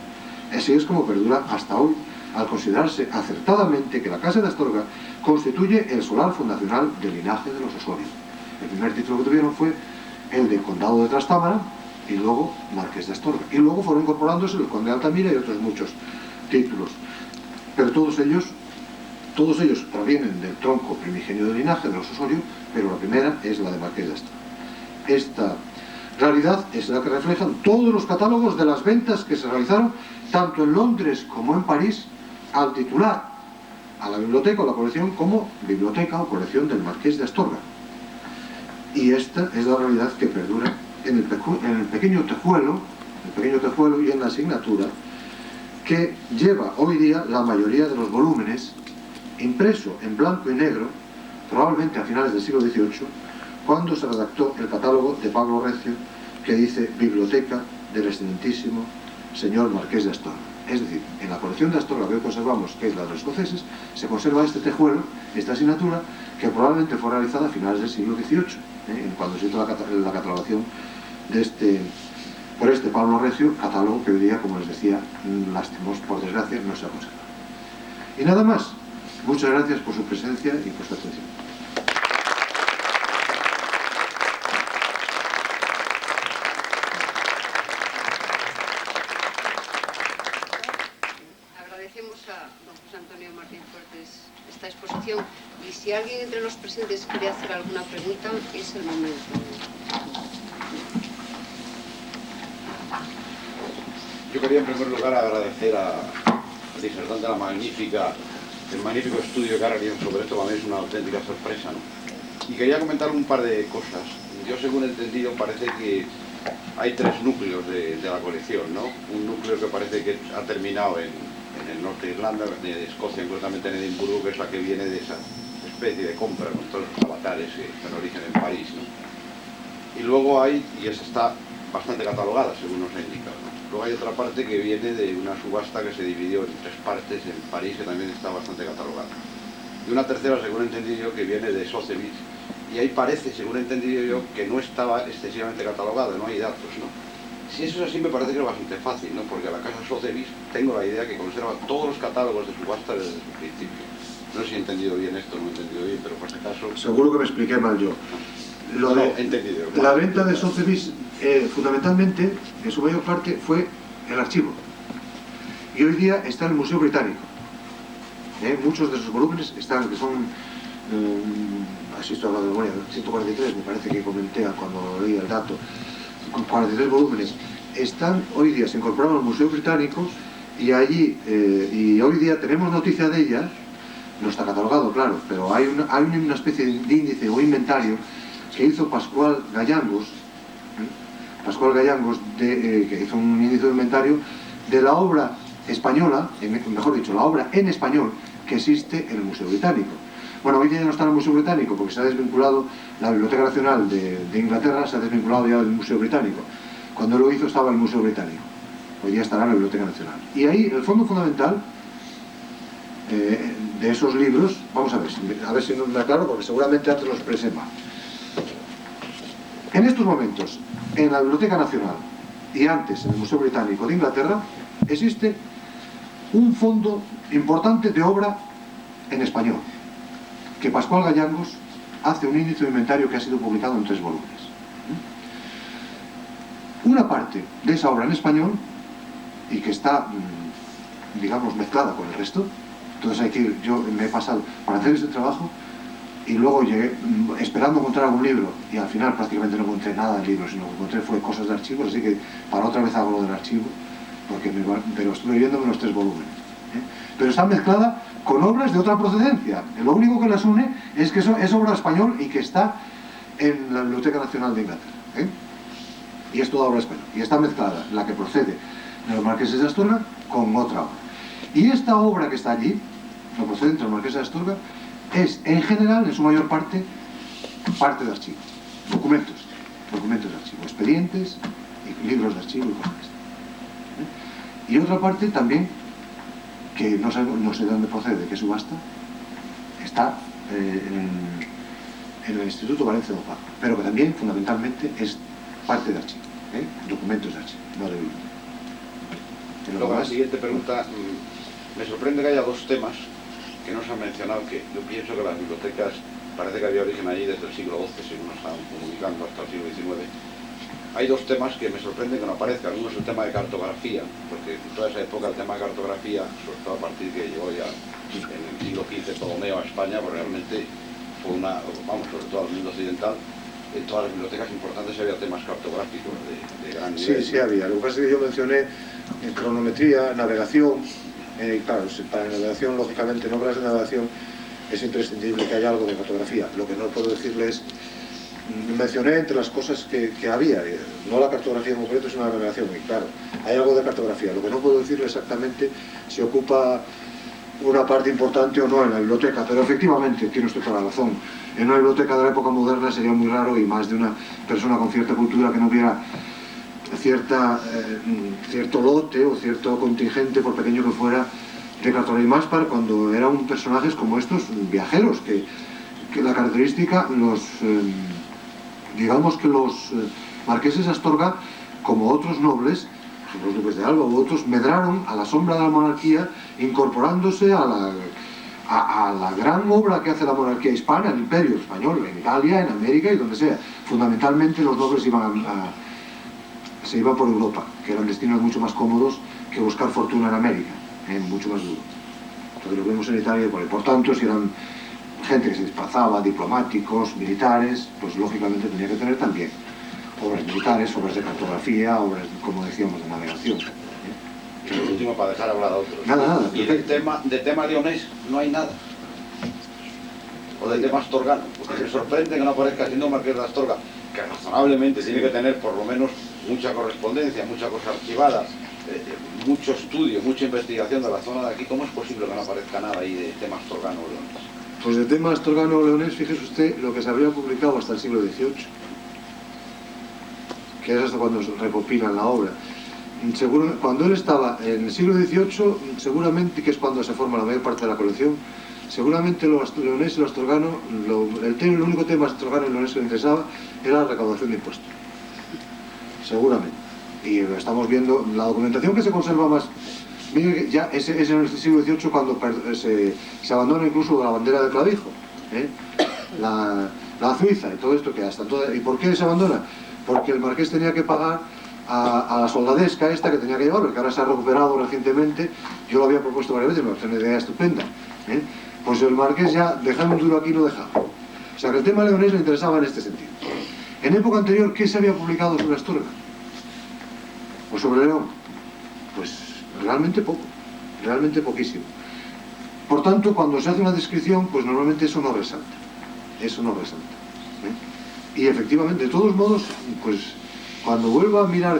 Así es como perdura hasta hoy, al considerarse acertadamente que la Casa de Astorga constituye el solar fundacional del linaje de los Osorio. El primer título que tuvieron fue el de Condado de Trastámara, y luego Marqués de Astorga, y luego fueron incorporándose el Conde de Altamira y otros muchos títulos, pero todos ellos provienen del tronco primigenio del linaje de los Osorio, pero la primera es la de Marqués de Astorga. Esta realidad es la que reflejan todos los catálogos de las ventas que se realizaron tanto en Londres como en París, al titular a la biblioteca o la colección como biblioteca o colección del Marqués de Astorga. Y esta es la realidad que perdura en el pequeño tejuelo y en la asignatura que lleva hoy día la mayoría de los volúmenes, impreso en blanco y negro, probablemente a finales del siglo XVIII, cuando se redactó el catálogo de Pablo Recio, que dice Biblioteca del excelentísimo señor Marqués de Astorga. Es decir, en la colección de Astorga que hoy conservamos, que es la de los escoceses, se conserva este tejuelo, esta asignatura, que probablemente fue realizada a finales del siglo XVIII, cuando se hizo la catalogación de por este Pablo Recio, catálogo que hoy día, como les decía, lástimos, por desgracia, no se ha conservado. Y nada más. Muchas gracias por su presencia y por su atención. Agradecemos a don José Antonio Martín Fuertes esta exposición, y si alguien entre los presentes quiere hacer alguna pregunta, es el momento. Yo quería en primer lugar agradecer al disertante el magnífico estudio que ha realizado sobre esto. Para mí es una auténtica sorpresa, ¿no? Y quería comentar un par de cosas. Yo, según he entendido, parece que hay tres núcleos de la colección, ¿no? Un núcleo que parece que ha terminado en el norte de Irlanda, de Escocia, concretamente en Edimburgo, que es la que viene de esa especie de compra con todos los avatares que tienen origen en París, ¿no? Y luego hay, y esa está bastante catalogada, según nos ha indicado, ¿no? Luego hay otra parte que viene de una subasta que se dividió en 3 partes en París, que también está bastante catalogada. Y una tercera, según he entendido yo, que viene de Sotheby's, y ahí parece, según he entendido yo, que no estaba excesivamente catalogada, no hay datos, ¿no? Si eso es así, me parece que es bastante fácil, ¿no? Porque la casa Sotheby's, tengo la idea que conserva todos los catálogos de subasta desde su principio. No sé si he entendido bien esto, no he entendido bien, pero por si acaso... Seguro que me expliqué mal yo. No, he entendido. La venta de Sotheby's, fundamentalmente, en su mayor parte, fue el archivo. Y hoy día está en el Museo Británico. Muchos de sus volúmenes están, que son, así estoy hablando de memoria, 143, me parece que comenté cuando leí el dato, 43 volúmenes, están hoy día, se incorporaron al Museo Británico y allí, y hoy día tenemos noticia de ellas, no está catalogado, claro, pero hay una especie de índice o inventario que hizo Pascual Gallangos, que hizo un índice de inventario de la obra española, mejor dicho, la obra en español que existe en el Museo Británico. Bueno, hoy día no está en el Museo Británico porque se ha desvinculado, la Biblioteca Nacional de Inglaterra se ha desvinculado ya del Museo Británico. Cuando lo hizo estaba en el Museo Británico, hoy día estará en la Biblioteca Nacional. Y ahí el fondo fundamental de esos libros, vamos a ver si no me aclaro porque seguramente antes lo expresé mal. En estos momentos, en la Biblioteca Nacional y antes en el Museo Británico de Inglaterra, existe un fondo importante de obra en español, que Pascual Gallangos hace un índice de inventario que ha sido publicado en 3 volúmenes. Una parte de esa obra en español, y que está, digamos, mezclada con el resto, entonces hay que ir, yo me he pasado para hacer este trabajo, y luego llegué esperando encontrar algún libro, y al final prácticamente no encontré nada de libros, sino que encontré fue cosas de archivos, así que para otra vez hago lo del archivo, pero estuve viéndome los 3 volúmenes. Pero está mezclada con obras de otra procedencia. Lo único que las une es que es obra español y que está en la Biblioteca Nacional de Inglaterra. Y es toda obra española. Y está mezclada la que procede de los Marqueses de Astorga con otra obra. Y esta obra que está allí, la procedente de los Marqueses de Astorga, es en general, en su mayor parte de archivo. Documentos de archivo, expedientes, y libros de archivo y cosas así. Y otra parte también, que no sé de dónde procede, de qué subasta, está en el Instituto Valencia de Opa, pero que también fundamentalmente es parte de archivo, documentos de archivo, no de biblioteca. Luego la siguiente pregunta, me sorprende que haya 2 temas que no se han mencionado, que yo pienso que las bibliotecas parece que había origen allí desde el siglo XII, según nos estaban comunicando, hasta el siglo XIX. Hay 2 temas que me sorprende que no aparezcan. Uno es el tema de cartografía, porque en toda esa época el tema de cartografía, sobre todo a partir que llegó ya en el siglo XV Ptolomeo a España, pues realmente fue sobre todo al mundo occidental, en todas las bibliotecas importantes había temas cartográficos de gran nivel. Sí había. Lo que pasa es que yo mencioné en cronometría, navegación, claro, para navegación, lógicamente, en obras de navegación es imprescindible que haya algo de cartografía. Lo que no puedo decirles, mencioné entre las cosas que había, no la cartografía en concreto, sino la navegación, y claro, hay algo de cartografía. Lo que no puedo decirle exactamente si ocupa una parte importante o no en la biblioteca, pero efectivamente, tiene usted toda la razón. En una biblioteca de la época moderna sería muy raro, y más de una persona con cierta cultura, que no hubiera cierto lote o cierto contingente, por pequeño que fuera, de cartografía, y más para cuando eran personajes como estos, viajeros, que la característica, digamos que los marqueses de Astorga, como otros nobles, los duques de Alba u otros, medraron a la sombra de la monarquía, incorporándose a la gran obra que hace la monarquía hispana, el imperio español, en Italia, en América y donde sea. Fundamentalmente los nobles se iban por Europa, que eran destinos mucho más cómodos que buscar fortuna en América, mucho más duro. Entonces lo vemos en Italia, por tanto, si eran gente que se desplazaba, diplomáticos, militares, pues lógicamente tenía que tener también obras militares, obras de cartografía, obras, como decíamos, de navegación. Y por último, para dejar hablar a otros. Nada. Y del tema leonés no hay nada. O del tema astorgano, porque me sorprende que no aparezca siendo Marqués de Astorga, que razonablemente tiene que tener por lo menos mucha correspondencia, mucha cosa archivada, mucho estudio, mucha investigación de la zona de aquí. ¿Cómo es posible que no aparezca nada ahí de tema astorgano leonés? Pues el tema astorgano-leonés, fíjese usted lo que se habría publicado hasta el siglo XVIII, que es hasta cuando recopilan la obra. Cuando él estaba en el siglo XVIII, seguramente, que es cuando se forma la mayor parte de la colección, seguramente los leonés y los astorgano, el único tema astorgano y leonés que le interesaba era la recaudación de impuestos. Seguramente. Y estamos viendo la documentación que se conserva más. Miren que ya es en el siglo XVIII cuando se abandona incluso la bandera de clavijo, la Suiza y todo esto que hasta ¿Y por qué se abandona? Porque el marqués tenía que pagar a la soldadesca esta que tenía que llevar, que ahora se ha recuperado recientemente. Yo lo había propuesto varias veces, me parece una idea estupenda. Pues el marqués ya, dejando un duro aquí, no dejaba. O sea que el tema leonés le interesaba en este sentido. En época anterior, ¿qué se había publicado sobre Astorga? ¿O sobre León? Pues realmente poco, realmente poquísimo. Por tanto, cuando se hace una descripción, pues normalmente eso no resalta. Eso no resalta. Y efectivamente, de todos modos, pues cuando vuelva a mirar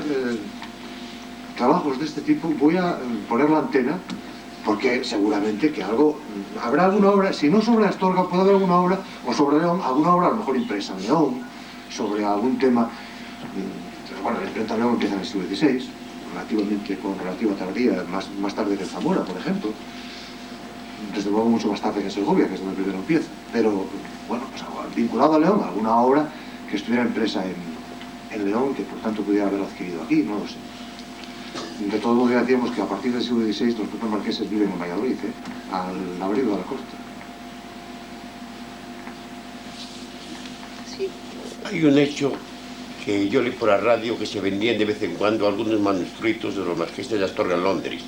trabajos de este tipo, voy a poner la antena, porque seguramente que habrá alguna obra, si no sobre Astorga, puede haber alguna obra, o sobre León, alguna obra a lo mejor impresa en León, sobre algún tema. Bueno, la imprenta León empieza en el siglo XVI, con relativa tardía, más tarde que Zamora, por ejemplo. Desde luego mucho más tarde que Segovia, que es donde primero empieza. Pero, bueno, pues vinculado a León, alguna obra que estuviera impresa en León, que por tanto pudiera haber adquirido aquí, no lo sé. De todos modos, ya decíamos que a partir del siglo XVI los propios marqueses viven en Valladolid, al abrigo de la costa. Sí. Hay un hecho que yo leí por la radio, que se vendían de vez en cuando algunos manuscritos de los marqueses de Astorga en Londres.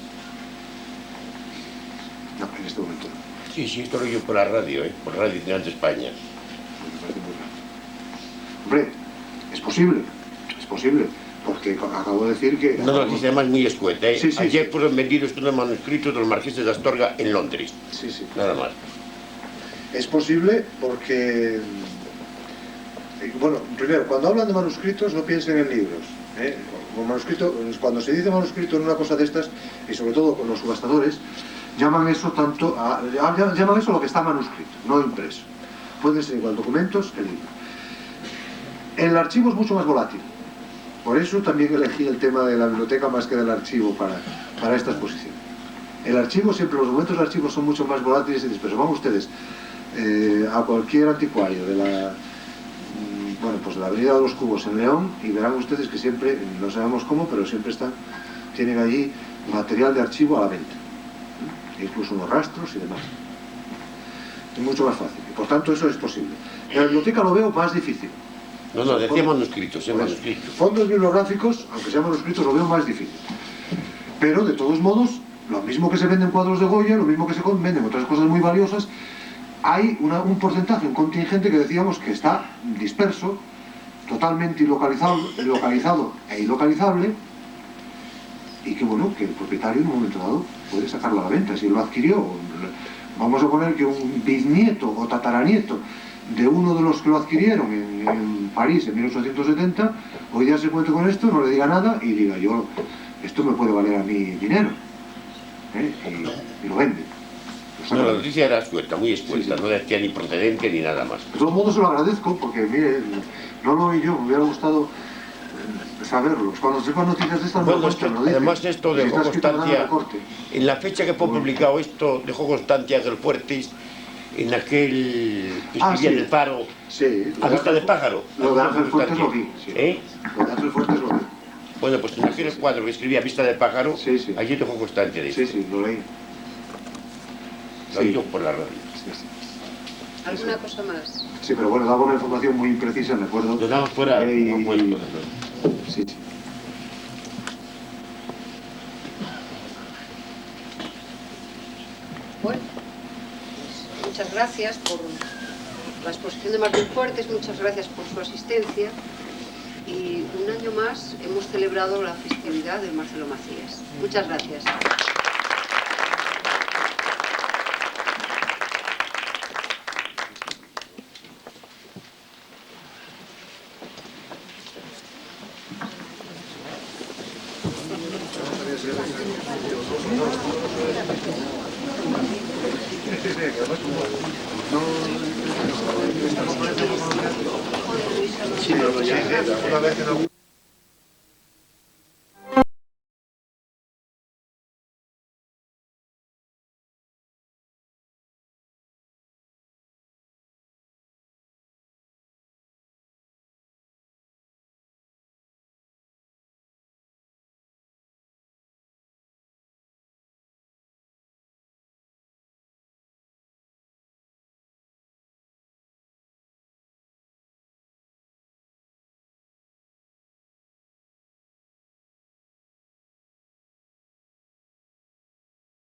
No, en este momento no. Sí, esto lo oí yo por la radio, por Radio Nacional de España. Me parece muy raro. Hombre, es posible, porque acabo de decir que... No, dice además muy escueta, Sí, sí, ayer sí. fueron vendidos unos manuscritos de los marqueses de Astorga en Londres. Sí, sí. Nada más. Es posible porque... Bueno, primero, cuando hablan de manuscritos no piensen en libros. Como manuscrito, cuando se dice manuscrito en una cosa de estas, y sobre todo con los subastadores, llaman eso llaman eso lo que está manuscrito, no impreso. Pueden ser igual documentos que libros. El archivo es mucho más volátil. Por eso también elegí el tema de la biblioteca más que del archivo para esta exposición. El archivo siempre, los documentos del archivo son mucho más volátiles y dispersos. Van ustedes a cualquier anticuario de la Avenida de los Cubos en León y verán ustedes que siempre, no sabemos cómo, pero siempre tienen allí material de archivo a la venta, incluso unos rastros y demás. Es mucho más fácil y por tanto eso es posible. En la biblioteca lo veo más difícil. No, decía manuscritos, manuscritos. Fondos bibliográficos, aunque sean manuscritos, lo veo más difícil. Pero de todos modos, lo mismo que se venden cuadros de Goya, lo mismo que se venden otras cosas muy valiosas, hay un porcentaje, un contingente que decíamos que está disperso, totalmente localizado e ilocalizable, y que bueno, que el propietario en un momento dado puede sacarlo a la venta, si él lo adquirió. Vamos a poner que un bisnieto o tataranieto de uno de los que lo adquirieron en París en 1870, hoy día se encuentre con esto, no le diga nada y diga, esto me puede valer a mí dinero, y lo vende. No, la noticia era escueta, muy escueta, sí. No decía ni procedente ni nada más. De todos modos se lo agradezco porque, mire, no lo oí yo, me hubiera gustado saberlo. Cuando sepan noticias de estas, bueno, además esto dejó constancia, en la fecha que fue publicado esto, dejó constancia del Fuertes, en aquel que escribía en el Faro, a vista de pájaro. Lo de Ángel Fuertes lo vi, sí. Lo de Ángel Fuertes lo vi. Bueno, pues en aquel cuadro que escribía a vista de pájaro, allí dejó constancia de esto. Sí, lo leí. Lo oí yo por la radio. ¿Alguna cosa más? Sí, pero bueno, daba una información muy imprecisa, me acuerdo. Lo damos fuera, no puedo. Sí. Bueno, pues muchas gracias por la exposición de Martín Fuertes, muchas gracias por su asistencia y un año más hemos celebrado la festividad de Marcelo Macías. Muchas gracias. Sí, una vez en algún...